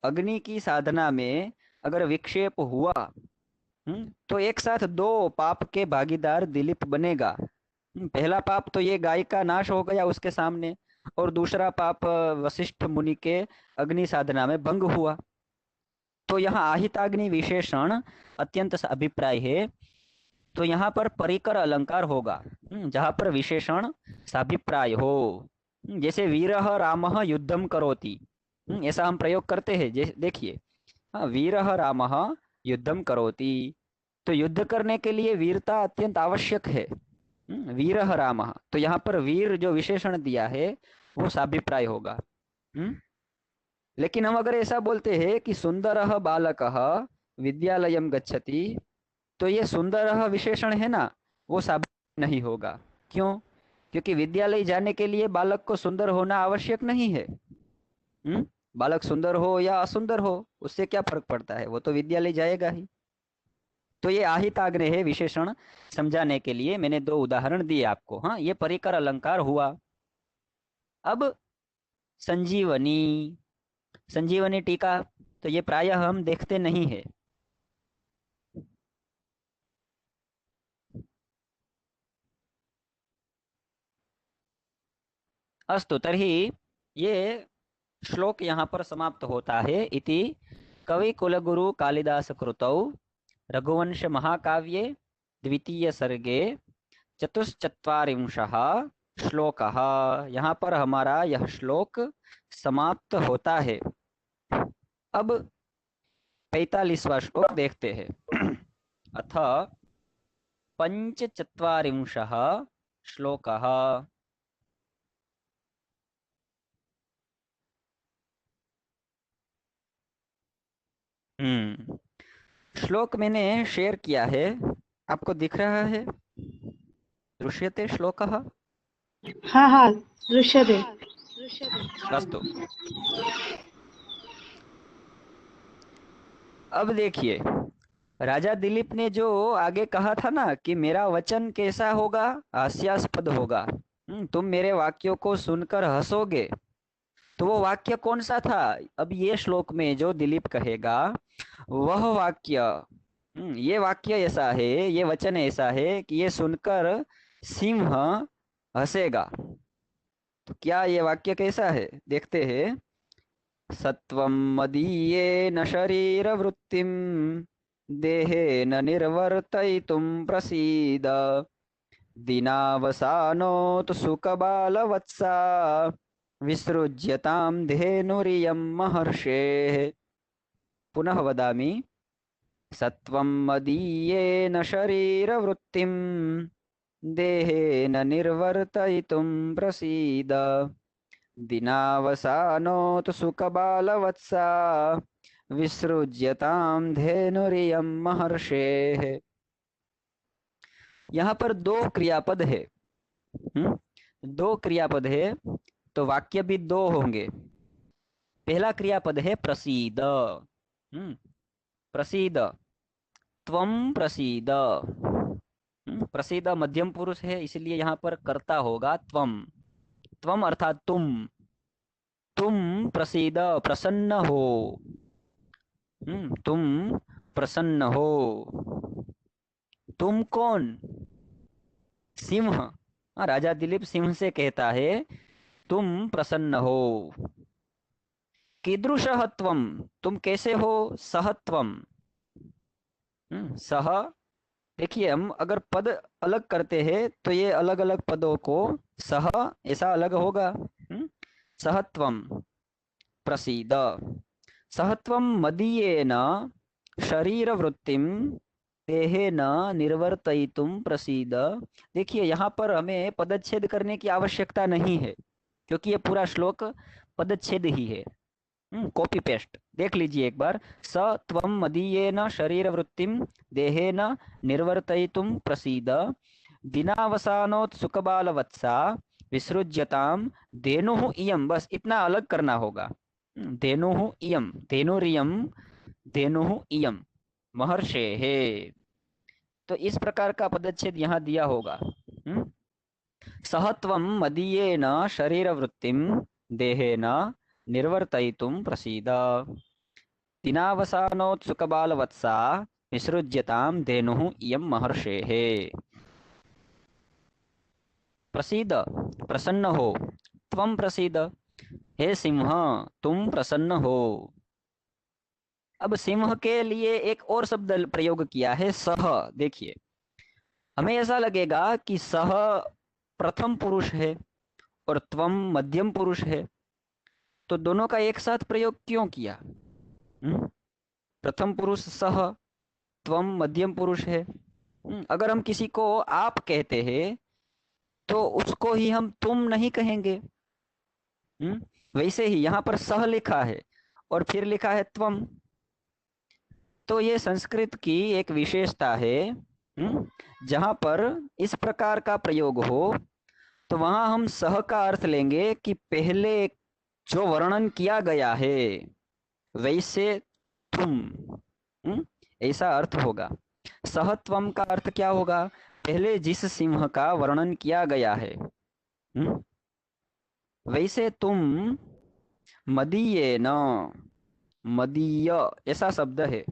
[SPEAKER 1] अग्नि की साधना में अगर विक्षेप हुआ तो एक साथ दो पाप के भागीदार दिलीप बनेगा। पहला पाप तो ये गाय का नाश हो गया उसके सामने, और दूसरा पाप वशिष्ठ मुनि के अग्नि साधना में भंग हुआ। तो यहाँ आहिताग्नि विशेषण अत्यंत अभिप्राय है, तो यहाँ पर परिकर अलंकार होगा। जहां पर विशेषण साभिप्राय हो। जैसे वीरः रामः युद्धम करोति, ऐसा हम प्रयोग करते हैं। देखिए, हाँ, वीरः रामः युद्धम करोति, तो युद्ध करने के लिए वीरता अत्यंत आवश्यक है। वीरः रामः, तो यहाँ पर वीर जो विशेषण दिया है वो साभिप्राय होगा। हम्म, लेकिन हम अगर ऐसा बोलते हैं कि सुंदरः बालकः विद्यालयम गच्छति, तो ये सुंदरः विशेषण है ना, वो साभिप्राय नहीं होगा। क्यों? क्योंकि विद्यालय जाने के लिए बालक को सुंदर होना आवश्यक नहीं है। बालक सुंदर हो या असुंदर हो, उससे क्या फर्क पड़ता है, वो तो विद्यालय जाएगा ही। तो ये आहित आग्रह है विशेषण समझाने के लिए मैंने दो उदाहरण दिए आपको। हाँ, ये परिकर अलंकार हुआ। अब संजीवनी, संजीवनी टीका, तो ये प्रायः हम देखते नहीं है। अस्तु तर्हि ये श्लोक यहाँ पर समाप्त होता है। इति कवि कुलगुरु कालिदास कृतौ रघुवंश महाकाव्ये द्वितीय सर्गे चतुश्चत्वारिंशः श्लोकः। यहाँ पर हमारा यह श्लोक समाप्त होता है। अब 45वां श्लोक देखते हैं। अथ पंचचत्वारिंशः श्लोकः। श्लोक मैंने शेयर किया है, आपको दिख रहा है? दृश्यते श्लोकः?
[SPEAKER 4] हाँ हाँ दृश्यते।
[SPEAKER 1] अस्तु, अब देखिए, राजा दिलीप ने जो आगे कहा था ना कि मेरा वचन कैसा होगा, हास्यास्पद होगा, तुम मेरे वाक्यों को सुनकर हंसोगे, तो वो वाक्य कौन सा था? अब ये श्लोक में जो दिलीप कहेगा वह वाक्य, ये वाक्य ऐसा है, ये वचन ऐसा है कि ये सुनकर सिंह हंसेगा। तो क्या ये वाक्य कैसा है, देखते हैं। सत्वं मदीयेन शरीरवृत्तिं देहेन निर्वर्तयितुं प्रसीद दिनावसानोऽतु सुखबालवत्सा विसृज्यतां धेनुरियं महर्षेः। पुनः वदामि, सत्वं मदीयेन शरीरवृत्तिं देहेन निर्वर्तयितुं प्रसीद दिनावसानोऽतु सुखबालवत्सा विसृज्यतां धेनुरियं महर्षेः। यहाँ पर दो क्रियापद है, दो क्रियापद है, तो वाक्य भी दो होंगे। पहला क्रियापद है प्रसीद, प्रसीद, त्वं प्रसीद। प्रसीद मध्यम पुरुष है, इसलिए यहाँ पर कर्ता होगा त्वं। त्वम अर्थात तुम, तुम प्रसीद, प्रसन्न हो, तुम प्रसन्न हो। तुम कौन? सिंह। राजा दिलीप सिंह से कहता है तुम प्रसन्न हो। कीदृशः त्वं, तुम कैसे हो? सहत्वम, सह, देखिए हम अगर पद अलग करते हैं तो ये अलग अलग पदों को सह ऐसा अलग होगा। सहत्वम प्रसीद, सहत्वम मदीयेन शरीरवृत्तिं देहेन निर्वर्तयितुं प्रसीद। देखिए यहाँ पर हमें पदच्छेद करने की आवश्यकता नहीं है, क्योंकि ये पूरा श्लोक पदच्छेद ही है। कॉपी पेस्ट देख लीजिए एक बार। स त्वं मदीयेन शरीरवृत्तिं देहेन निर्वर्तयितुं प्रसीद दिनावसानोत् सुखबालवत्सा विसृज्यतां धेनुः इयं, बस इतना अलग करना होगा। धेनुः इयं, धेनुरियं, धेनुः इयं महर्षेः। तो इस प्रकार का पदच्छेद यहाँ दिया होगा। सहत्वं मदीयेन शरीरवृत्तिं देहेन निर्वर्तयितुं प्रसीद दिनावसानोत् सुखबालवत्सा विसृज्यतां धेनुः इयं महर्षेः। प्रसीद, प्रसन्न हो, त्वं प्रसीद, हे सिंह तुम प्रसन्न हो। अब सिंह के लिए एक और शब्द प्रयोग किया है, सह। देखिए हमें ऐसा लगेगा कि सह प्रथम पुरुष है और त्वम मध्यम पुरुष है, तो दोनों का एक साथ प्रयोग क्यों किया? प्रथम पुरुष सह, त्वम मध्यम पुरुष है। अगर हम किसी को आप कहते हैं तो उसको ही हम तुम नहीं कहेंगे। वैसे ही यहाँ पर सह लिखा है और फिर लिखा है त्वम, तो ये संस्कृत की एक विशेषता है। जहाँ पर इस प्रकार का प्रयोग हो तो वहां हम सह का अर्थ लेंगे कि पहले जो वर्णन किया गया है वैसे तुम, ऐसा अर्थ होगा। सहत्वम का अर्थ क्या होगा? पहले जिस सिंह का वर्णन किया गया है वैसे तुम मदीयेन, मदीय ऐसा शब्द है,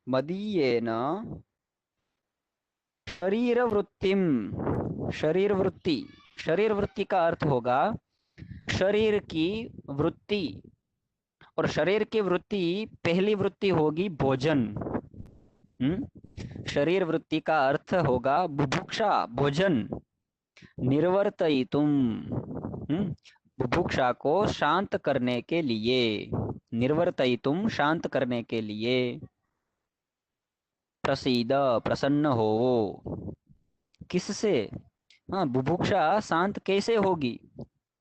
[SPEAKER 1] मदीयेन शरीर वृत्तिम, शरीर वृत्ति, शरीर वृत्ति का अर्थ होगा शरीर की वृत्ति, और शरीर की वृत्ति पहली वृत्ति होगी भोजन। शरीर वृत्ति का अर्थ होगा बुभुक्षा, भोजन। निर्वर्तयितुम, बुभुक्षा को शांत करने के लिए, निर्वर्तयितुम शांत करने के लिए। प्रसीद, प्रसन्न हो। किससे? हाँ, बुभुक्षा शांत कैसे होगी?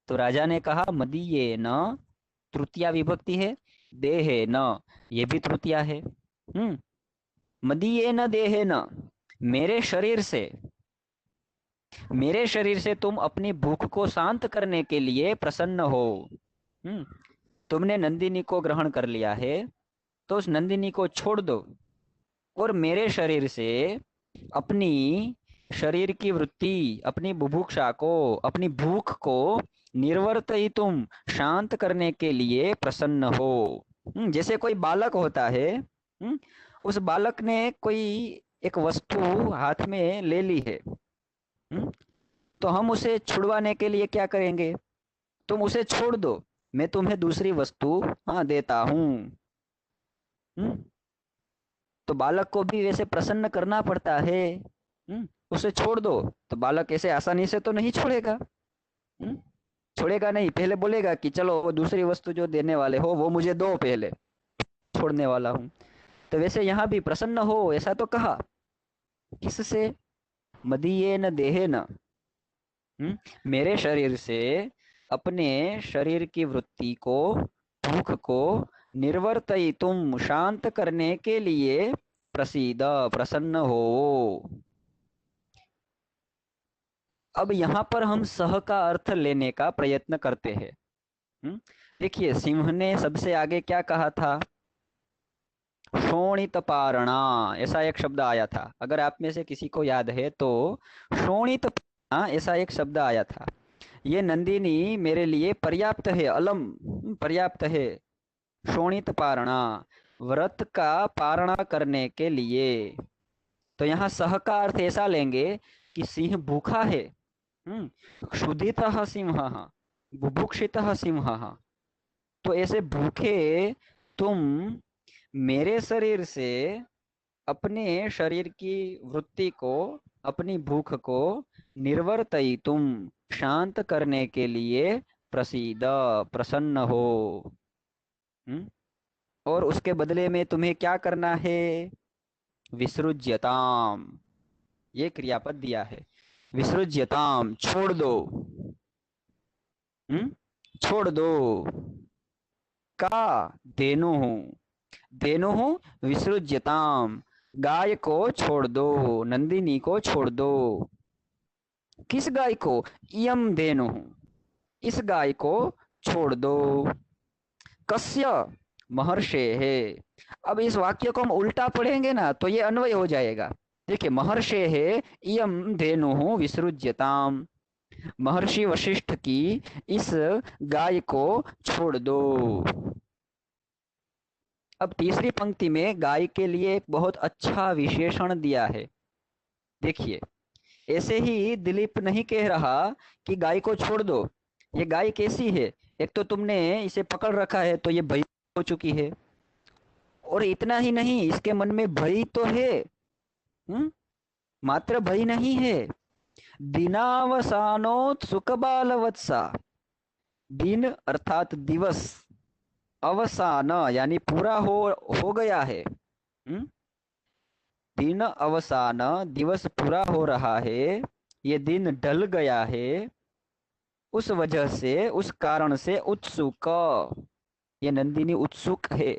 [SPEAKER 1] तो राजा ने कहा मदीये न, तृतीया विभक्ति है, देहे न, ये भी तृतीया है। मदीये न देहे न, मेरे शरीर से, मेरे शरीर से तुम अपनी भूख को शांत करने के लिए प्रसन्न हो। तुमने नंदिनी को ग्रहण कर लिया है तो उस नंदिनी को छोड़ दो और मेरे शरीर से अपनी शरीर की वृत्ति, अपनी बुभुक्षा को, अपनी भूख को निर्वर्तयितुम शांत करने के लिए प्रसन्न हो। जैसे कोई बालक होता है, उस बालक ने कोई एक वस्तु हाथ में ले ली है, तो हम उसे छुड़वाने के लिए क्या करेंगे? तुम उसे छोड़ दो, मैं तुम्हें दूसरी वस्तु देता हूँ। तो बालक को भी वैसे प्रसन्न करना पड़ता है। उसे छोड़ दो, तो बालक ऐसे आसानी से तो नहीं छोड़ेगा। छोड़ेगा नहीं, पहले बोलेगा कि चलो वो दूसरी वस्तु जो देने वाले हो वो मुझे दो, पहले छोड़ने वाला हूँ। तो वैसे यहाँ भी प्रसन्न हो ऐसा तो कहा, किससे? मदीयेन देहेन, मेरे शरीर से अपने शरीर की वृत्ति को, भूख को निर्वर्तयितुम शांत करने के लिए प्रसीद, प्रसन्न हो। अब यहाँ पर हम सह का अर्थ लेने का प्रयत्न करते हैं। देखिए, सिंह ने सबसे आगे क्या कहा था? शोणित पारणा, ऐसा एक शब्द आया था। अगर आप में से किसी को याद है तो शोणित पारणा ऐसा एक शब्द आया था। ये नंदिनी मेरे लिए पर्याप्त है, अलम पर्याप्त है। शोणित पारणा, व्रत का पारणा करने के लिए। तो यहाँ सह का अर्थ ऐसा लेंगे कि सिंह भूखा है, क्षुधितः सिंहः, बुभुक्षितः सिंहः। तो ऐसे भूखे तुम मेरे शरीर से अपने शरीर की वृत्ति को, अपनी भूख को निर्वर्तयितुम शांत करने के लिए प्रसीद, प्रसन्न हो। और उसके बदले में तुम्हें क्या करना है? विसृज्यताम, ये क्रियापद दिया है। विसृज्यताम, छोड़ दो, छोड़ दो। का धेनुः, धेनुः विसृज्यताम, गाय को छोड़ दो, नंदिनी को छोड़ दो। किस गाय को? इयम धेनुः, इस गाय को छोड़ दो। कस्य? महर्षे है। अब इस वाक्य को हम उल्टा पढ़ेंगे ना तो ये अन्वय हो जाएगा। देखिए, महर्षे है इयम धेनुः विसृज्यताम, महर्षि वशिष्ठ की इस गाय को छोड़ दो। अब तीसरी पंक्ति में गाय के लिए एक बहुत अच्छा विशेषण दिया है। देखिए, ऐसे ही दिलीप नहीं कह रहा कि गाय को छोड़ दो। ये गाय कैसी है? एक तो तुमने इसे पकड़ रखा है तो ये भय हो चुकी है, और इतना ही नहीं, इसके मन में भय तो है। मात्र भय नहीं है। दिनावसानोत्सुक बालवत्सा, दिन अर्थात दिवस, अवसान यानी पूरा हो गया है। दिन अवसान, दिवस पूरा हो रहा है, ये दिन ढल गया है, उस वजह से, उस कारण से उत्सुक, ये नंदिनी उत्सुक है।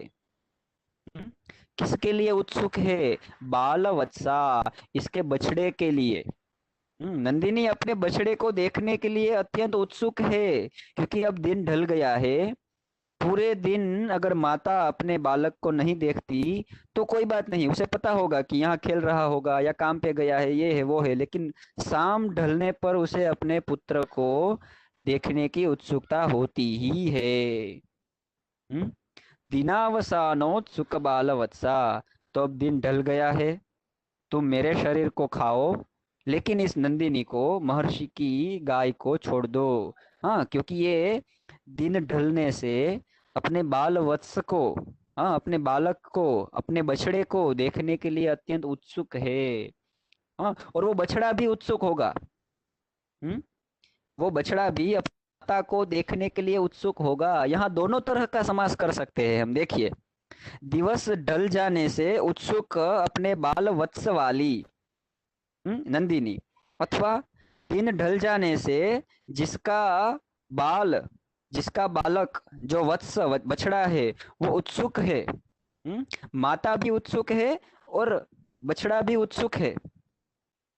[SPEAKER 1] किसके लिए उत्सुक है? बालवत्सा, इसके बछड़े के लिए। नंदिनी अपने बछड़े को देखने के लिए अत्यंत उत्सुक है, क्योंकि अब दिन ढल गया है। पूरे दिन अगर माता अपने बालक को नहीं देखती तो कोई बात नहीं, उसे पता होगा कि यहाँ खेल रहा होगा या काम पे गया है, ये है वो है, लेकिन शाम ढलने पर उसे अपने पुत्र को देखने की उत्सुकता होती ही है। दिनावसानोत्सुक बालवत्सा, तो अब दिन ढल गया है, तुम मेरे शरीर को खाओ, लेकिन इस नंदिनी को, महर्षि की गाय को छोड़ दो। हाँ, क्योंकि ये दिन ढलने से अपने बाल वत्स को, हाँ, अपने बालक को, अपने बछड़े को देखने के लिए अत्यंत उत्सुक है। हाँ, और वो बछड़ा भी उत्सुक होगा। वो बछड़ा भी माता को देखने के लिए उत्सुक होगा। यहाँ दोनों तरह का समास कर सकते हैं हम, देखिए। दिवस ढल जाने से उत्सुक अपने बाल वत्स वाली नंदिनी, अथवा दिन ढल जाने से जिसका बाल, जिसका बालक, जो वत्स बछड़ा है, वो उत्सुक है। माता भी उत्सुक है और बछड़ा भी उत्सुक है।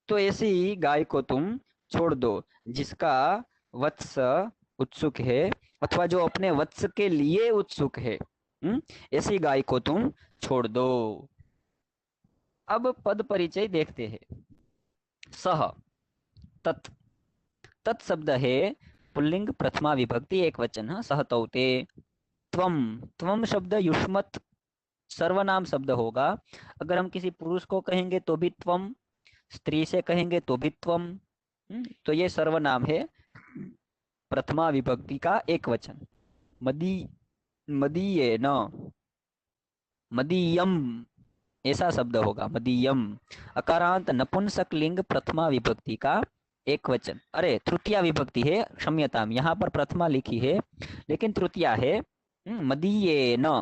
[SPEAKER 1] तो ऐसी गाय को तुम छोड़ दो, जिसका वत्स उत्सुक है, अथवा जो अपने वत्स के लिए उत्सुक है। ऐसी गाय को तुम छोड़ दो। अब पद परिचय देखते हैं। सह, तत्, तत् शब्द है पुल्लिंग प्रथमा विभक्ति एक वचन। हाँ, सह तौते। त्वम, त्वम शब्द युष्मत सर्वनाम शब्द होगा। अगर हम किसी पुरुष को कहेंगे तो भी त्वम, स्त्री से कहेंगे तो भी त्वम। तो ये सर्वनाम है प्रथमा विभक्ति का एक वचन। मदी, मदीये न, मदीयम, ऐसा शब्द होगा, मदीयम। अकारांत नपुंसक लिंग प्रथमा विभक्ति का एक वचन। अरे, तृतीया विभक्ति है, क्षम्यताम, यहाँ पर प्रथमा लिखी है लेकिन तृतीया है। मदीये न,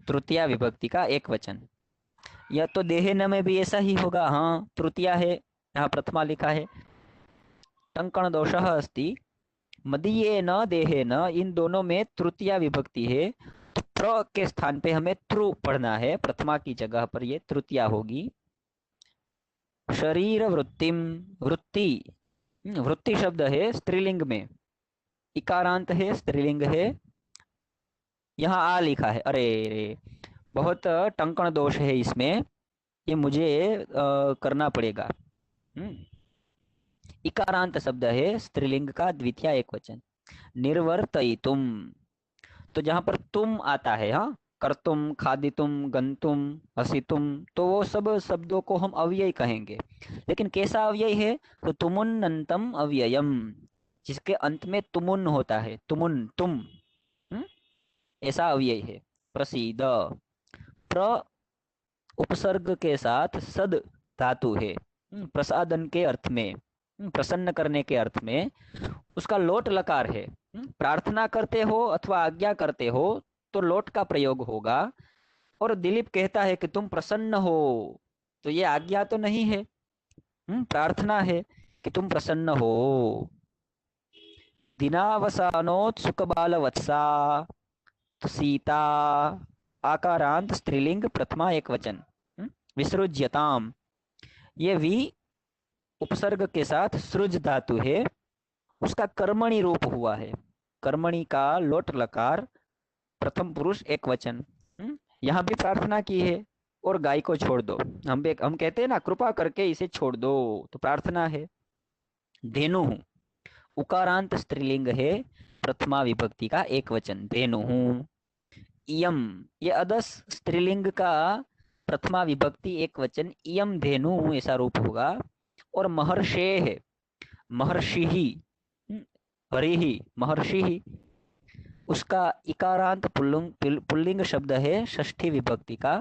[SPEAKER 1] तृतीया विभक्ति का एक वचन। या तो देहेन में भी ऐसा ही होगा। हाँ, तृतीया है, यहाँ प्रथमा लिखा है। टंकण दोषः अस्ति, मदीयेन देहेन, इन दोनों में तृतीया विभक्ति है, तो प्र के स्थान पे हमें त्रु पढ़ना है, प्रथमा की जगह पर ये तृतीया होगी। शरीर वृत्तिम, वृत्ति, वृत्ति शब्द है स्त्रीलिंग में, इकारांत है, स्त्रीलिंग है। यहाँ आ लिखा है, अरे रे, बहुत टंकण दोष है इसमें, ये मुझे करना पड़ेगा। इकारांत शब्द है स्त्रीलिंग का द्वितीय एक वचन। निर्वर्तयितुम, तो जहां पर तुम आता है, हाँ, कर्तुम, खादितुम, गंतुम, हसितुम, तो वो सब शब्दों को हम अव्यय कहेंगे। लेकिन कैसा अव्यय है? तो तुमुन्नंतम अव्ययम, जिसके अंत में तुमुन होता है, तुमुन, तुम, ऐसा अव्यय है। प्रसीद, प्र उपसर्ग के साथ सद धातु है, प्रसादन के अर्थ में, प्रसन्न करने के अर्थ में, उसका लोट लकार है। प्रार्थना करते हो अथवा आज्ञा करते हो तो लोट का प्रयोग होगा। और दिलीप कहता है कि तुम प्रसन्न हो, तो ये आज्ञा तो नहीं है, प्रार्थना है कि तुम प्रसन्न हो। दिनावसानोत्सुक बालवत्सा, सीता, आकारांत स्त्रीलिंग प्रथमा एक वचन। विसृज्यताम, ये वी उपसर्ग के साथ सृज धातु है, उसका कर्मणि रूप हुआ है। कर्मणि का लोट लकार, प्रथम पुरुष एक वचन। यहाँ भी प्रार्थना की है और गाय को छोड़ दो। हम कहते हैं ना, कृपा करके इसे छोड़ दो, तो प्रार्थना है। धेनु, उकारांत स्त्रीलिंग है, प्रथमा विभक्ति का एक वचन, धेनु। इयम, ये अदस स्त्रीलिंग का प्रथमा विभक्ति एक वचन, इयम धेनु, ऐसा रूप होगा। और महर्षे है, महर्षि ही, हरि ही, महर्षि ही, उसका इकारांत पुल्लिंग शब्द है, षष्ठी विभक्ति का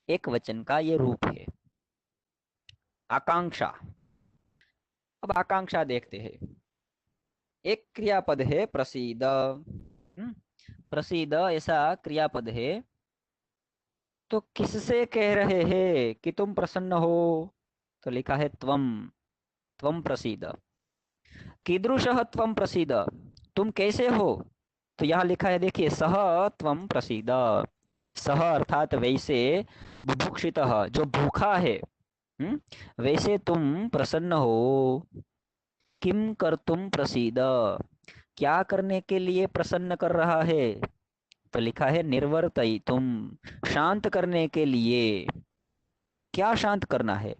[SPEAKER 1] एक वचन का ये रूप है। आकांक्षा। अब आकांक्षा देखते हैं। एक क्रियापद है प्रसीद। प्रसीद ऐसा क्रियापद है। तो किससे कह रहे हैं कि तुम प्रसन्न हो? तो लिखा है त्वम। त्वम प्रसीद। कीदृशः त्वं प्रसीद, तुम कैसे हो? तो यहाँ लिखा है, देखिए, सह त्वं प्रसीद। सह अर्थात वैसे, बुभुक्षितः जो भूखा है, वैसे तुम प्रसन्न हो। किम कर्तुम प्रसीद, क्या करने के लिए प्रसन्न कर रहा है? तो लिखा है निर्वर्तयितुम, शांत करने के लिए। क्या शांत करना है?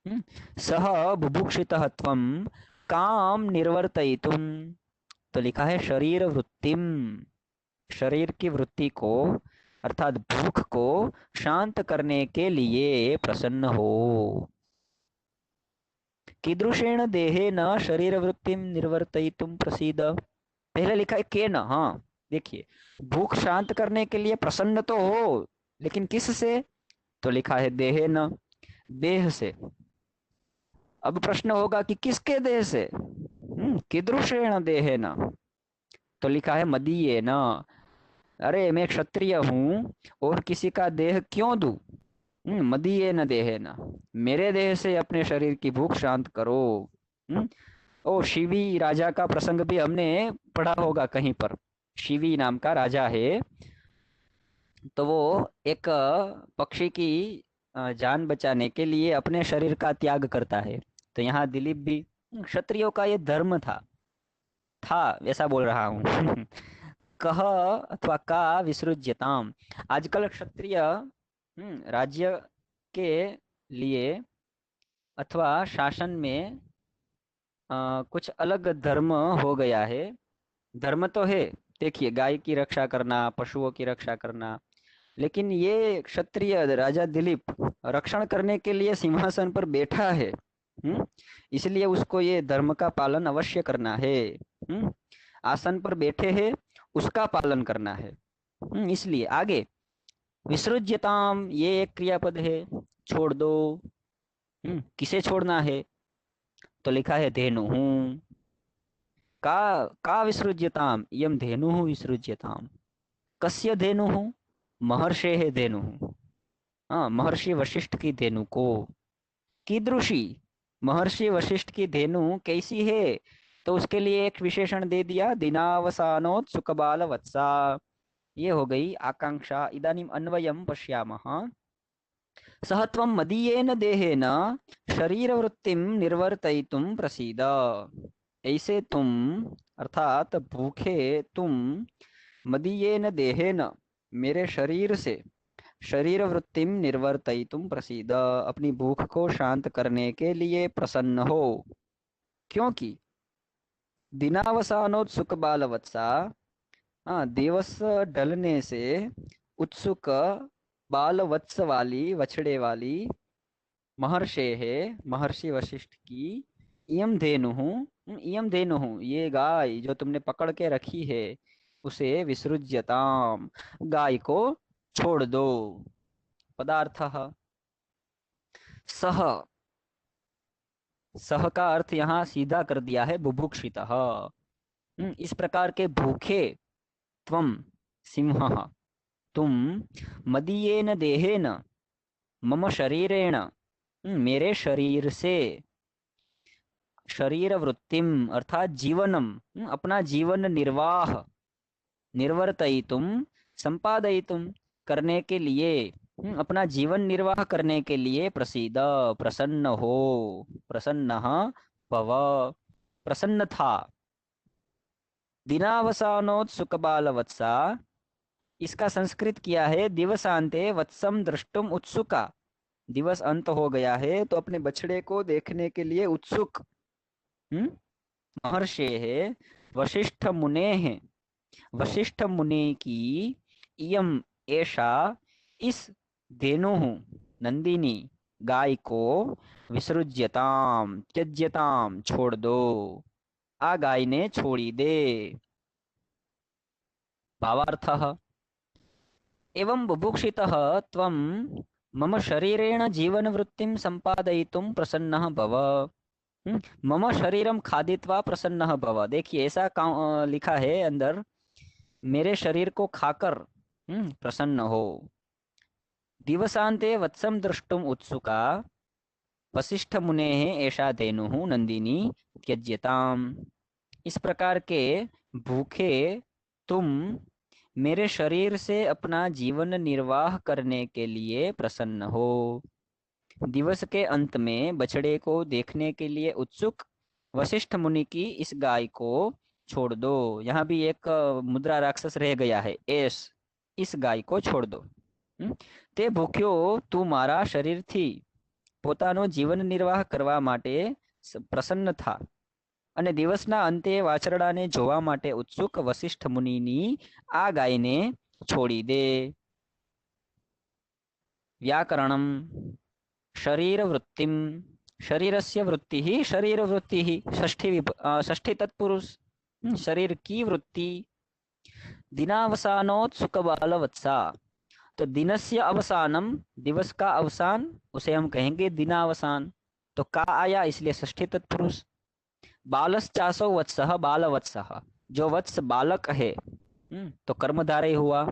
[SPEAKER 1] हम्म, सह बुभुक्षितः त्वं काम निर्वर्तयितुम। तो लिखा है शरीर वृत्तिम, शरीर की वृत्ति को अर्थात भूख को शांत करने के लिए प्रसन्न हो। कीदृशेण देहेन शरीर वृत्तिम निर्वर्तयितुम प्रसीद। पहले लिखा है के न। हाँ, देखिए, भूख शांत करने के लिए प्रसन्न तो हो, लेकिन किस से? तो लिखा है देहेन, देह से। अब प्रश्न होगा कि किसके देह से? कीदृशेण देहेन। तो लिखा है मदीयेन। अरे मैं क्षत्रिय हूँ और किसी का देह क्यों दूं? मदीयेन देहेन, मेरे देह से अपने शरीर की भूख शांत करो। हम्म, ओ शिवी राजा का प्रसंग भी हमने पढ़ा होगा कहीं पर। शिवी नाम का राजा है, तो वो एक पक्षी की जान बचाने के लिए अपने शरीर का त्याग करता है। तो यहाँ दिलीप भी, क्षत्रियों का ये धर्म था वैसा बोल रहा हूँ। कह अथवा का विसृज्यताम। आजकल क्षत्रिय राज्य के लिए अथवा शासन में कुछ अलग धर्म हो गया है। धर्म तो है, देखिए, गाय की रक्षा करना, पशुओं की रक्षा करना, लेकिन ये क्षत्रिय राजा दिलीप रक्षण करने के लिए सिंहासन पर बैठा है। इसलिए उसको ये धर्म का पालन अवश्य करना है। आसन पर बैठे हैं, उसका पालन करना है। इसलिए आगे विसृज्यताम, ये एक क्रियापद है, छोड़ दो। किसे छोड़ना है? तो लिखा है धेनु। का विसृज्यताम, इयं धेनु विसृज्यताम। कस्य धेनु? महर्षे है धेनु। हाँ, महर्षि वशिष्ठ की धेनु को। कीदृशी, महर्षि वशिष्ठ की धेनु कैसी है? तो उसके लिए एक विशेषण दे दिया, दिनावसानोत सुकबाल वत्सा। ये हो गई आकांक्षा। इदानीम अन्वयम पश्यामः। सह त्वं मदीयेन देहेन शरीरवृत्तिं निर्वर्तयितुं प्रसीद। ऐसे तुम अर्थात भूखे तुम मदीयेन देहेन, मेरे शरीर से, शरीर वृत्तिम निर्वर्तयितुम प्रसीद, अपनी भूख को शांत करने के लिए प्रसन्न हो। क्योंकि दिनावसानोत सुख बालवत्सा, हाँ, दिवस ढलने से उत्सुक बालवत्स वाली, वछड़े वाली महर्षे है, महर्षि वशिष्ठ की, इयम धेनु, इयम धेनु, ये गाय जो तुमने पकड़ के रखी है, उसे विसृज्यताम, गाय को छोड़ दो। पदार्थः सह, सह का अर्थ यहाँ सीधा कर दिया है, बुभुक्षितः। इस प्रकार के भूखे, त्वम सिंहः, तुम, मदीयेन देहेन, मम शरीरेण, मेरे शरीर से, शरीर वृत्तिम अर्थात जीवनम, अपना जीवन निर्वाह, निर्वर्तयितुम संपादयितुम करने के लिए, अपना जीवन निर्वाह करने के लिए प्रसीद, प्रसन्न हो, प्रसन्न भव, प्रसन्न था। दिनावसानोत सुकबालवत्सा, इसका संस्कृत किया है दिवसांते वत्सम दृष्टुम उत्सुका। दिवस अंत हो गया है तो अपने बछड़े को देखने के लिए उत्सुक। महर्षे है, वशिष्ठ मुने हैं, वशिष्ठ मुनि की, इयम ऐशा, इस धेनु नंदिनी गाय को, विसृज्यताम त्यज्यताम छोड़ दो, आ गाय ने छोड़ी दे। भावार्थः एवं बुभुक्षितः त्वं मम शरीरेण जीवनवृत्तिं सम्पादयितुं प्रसन्नः भव। मम शरीरम खादित्वा प्रसन्नः भव। देखिए ऐसा लिखा है अंदर, मेरे शरीर को खाकर प्रसन्न हो। दिवसान्ते वत्सं द्रष्टुम उत्सुका, वशिष्ठ मुनेः एषा धेनुः नंदिनी त्यज्यताम। इस प्रकार के भूखे तुम मेरे शरीर से अपना जीवन निर्वाह करने के लिए प्रसन्न हो। दिवस के अंत में बछड़े को देखने के लिए उत्सुक वशिष्ठ मुनि की इस गाय को छोड़ दो। यहाँ भी एक मुद्रा राक्षस रह गया है, एस, इस गाय को छोड़ दो। તે ભૂખ્યો તું મારા શરીરથી પોતાનો જીવન નિર્વાહ કરવા માટે પ્રસન્ન થા અને દિવસના અંતે વાછરડાને જોવા માટે ઉત્સુક વશિષ્ઠ મુનિની આ ગાયને છોડી દે। व्याकरणम शरीर वृत्तिम, शरीरस्य वृत्तिः शरीर वृत्तिः, षष्ठी तत्पुरुष, शरीर की वृत्ति। दिनावसानोत्सुक बालवत्सा, तो दिनस्य अवसानम, दिवस का अवसान, उसे हम कहेंगे दिनावसान। तो का आया इसलिए षष्ठी तत्पुरुष। बालश्चासो वत्सः बालवत्सः, जो वत्स बालक है तो कर्मधारय हुआ।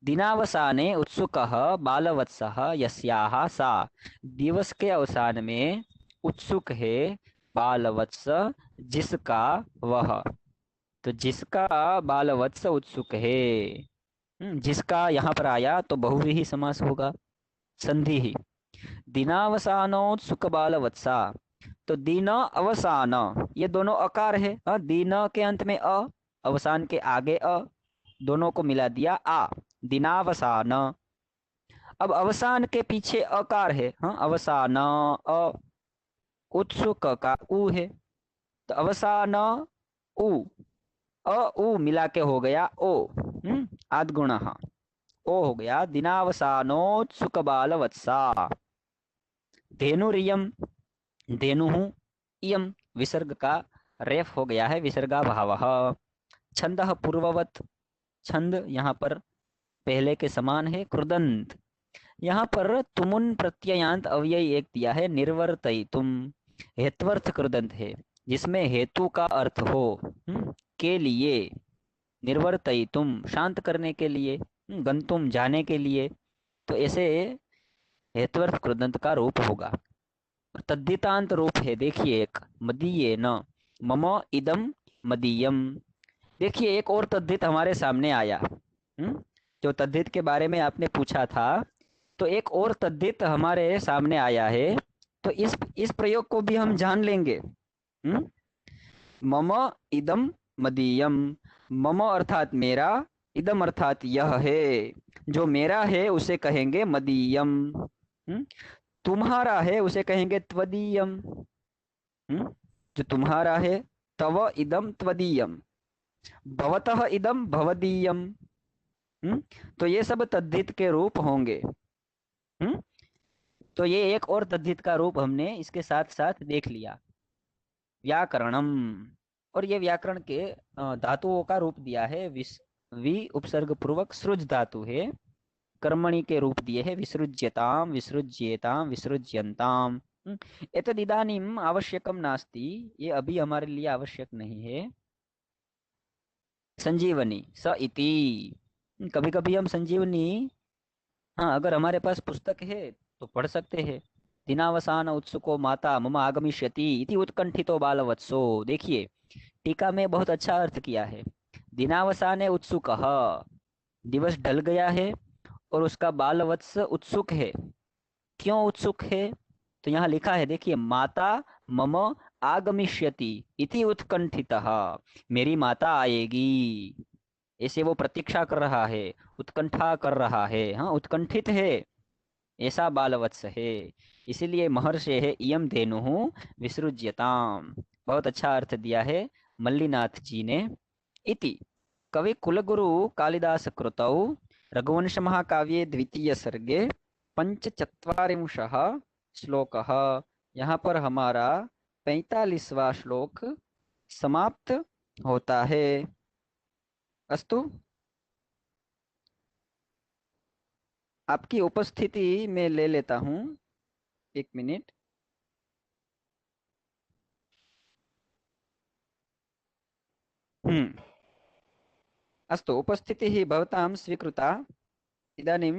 [SPEAKER 1] दिनावसाने उत्सुकः बालवत्सः यस्याः सा, दिवस के अवसान में उत्सुक है बालवत्स जिसका वह। तो जिसका बालवत्स उत्सुक है, जिसका यहाँ पर आया तो बहुव्रीहि समास होगा, संधि ही। दिनावसानोत्सुक बालवत्सा, तो दीन अवसान, ये दोनों अकार है। दीन के अंत में अ, अवसान के आगे अ, दोनों को मिला दिया आ, दिनावसान। अब अवसान के पीछे अकार है, अवसान अ, उत्सुक का उ है, तो अवसान उ, अ उ मिला के हो गया ओ, आद्गुण ओ हो गया। दिनावसानोत्सुक बालवत्सा। धेनुरियम, धेनु इयम विसर्ग का रेफ हो गया है, विसर्गा भावः। छंदः पूर्ववत, छंद यहाँ पर पहले के समान है। कृदंत, यहाँ पर तुमुन प्रत्ययांत अव्यय एक दिया है, निर्वर्तयितुम, हेत्वर्थ कृदंत है जिसमें हेतु का अर्थ हो, के लिए। निर्वर्तयितुम, शांत करने के लिए, गंतुम, जाने के लिए। तो ऐसे हेत्वर्थ कृदंत का रूप होगा। तद्धितांत रूप है, देखिए एक, मदीये न, मम इदम मदीयम। देखिए एक और तद्धित हमारे सामने आया, जो तद्धित के बारे में आपने पूछा था, तो एक और तद्धित हमारे सामने आया है। तो इस प्रयोग को भी हम जान लेंगे। मम इदम मदीयम, मम अर्थात मेरा, इदम अर्थात यह है, जो मेरा है उसे कहेंगे मदीयम। तुम्हारा है उसे कहेंगे त्वदीयम, जो तुम्हारा है। तव इदम त्वदीयम, भवतः इदम भवदीयम। तो ये सब तद्धित के रूप होंगे। तो ये एक और तद्धित का रूप हमने इसके साथ साथ देख लिया। व्याकरणम, और ये व्याकरण के धातुओं का रूप दिया है। वि उपसर्ग पूर्वक सृज धातु है, कर्मणि के रूप दिए हैं, विसृज्यताम, विसृज्येताम, विसृज्यन्ताम। एतद् इदानीम आवश्यकम नास्ति, ये अभी हमारे लिए आवश्यक नहीं है। संजीवनी, स इति, कभी कभी हम संजीवनी, अगर हमारे पास पुस्तक है तो पढ़ सकते हैं। दिनावसान उत्सुको माता मम आगमिष्यति इति उत्कंठितो बालवत्सो। देखिए टीका में बहुत अच्छा अर्थ किया है। दिनावसाने उत्सुकः, दिवस ढल गया है और उसका बालवत्स उत्सुक है। क्यों उत्सुक है? तो यहाँ लिखा है, देखिए, माता मम आगमिष्यति इति उत्कंठितः, मेरी माता आएगी, ऐसे वो प्रतीक्षा कर रहा है, उत्कंठा कर रहा है, उत्कंठित है, ऐसा बालवत्स है। इसीलिए महर्षे है इयम धेनुः विसृज्यताम। बहुत अच्छा अर्थ दिया है मल्लीनाथ जी ने। इति कवि कुलगुरु कालिदास कृतौ रघुवंश महाकाव्ये द्वितीय सर्गे 45वां श्लोकः। यहाँ पर हमारा 45वां श्लोक समाप्त होता है। अस्तु। आपकी उपस्थिति में ले लेता हूँ, 1 मिनट। अस्तु, उपस्थितिः भवतां स्वीकृता। इदानीं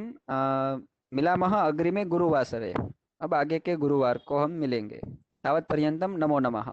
[SPEAKER 1] मिलामः अग्रिमे गुरुवासरे। अब आगे के गुरुवार को हम मिलेंगे। तावत् पर्यन्तं नमो नमः।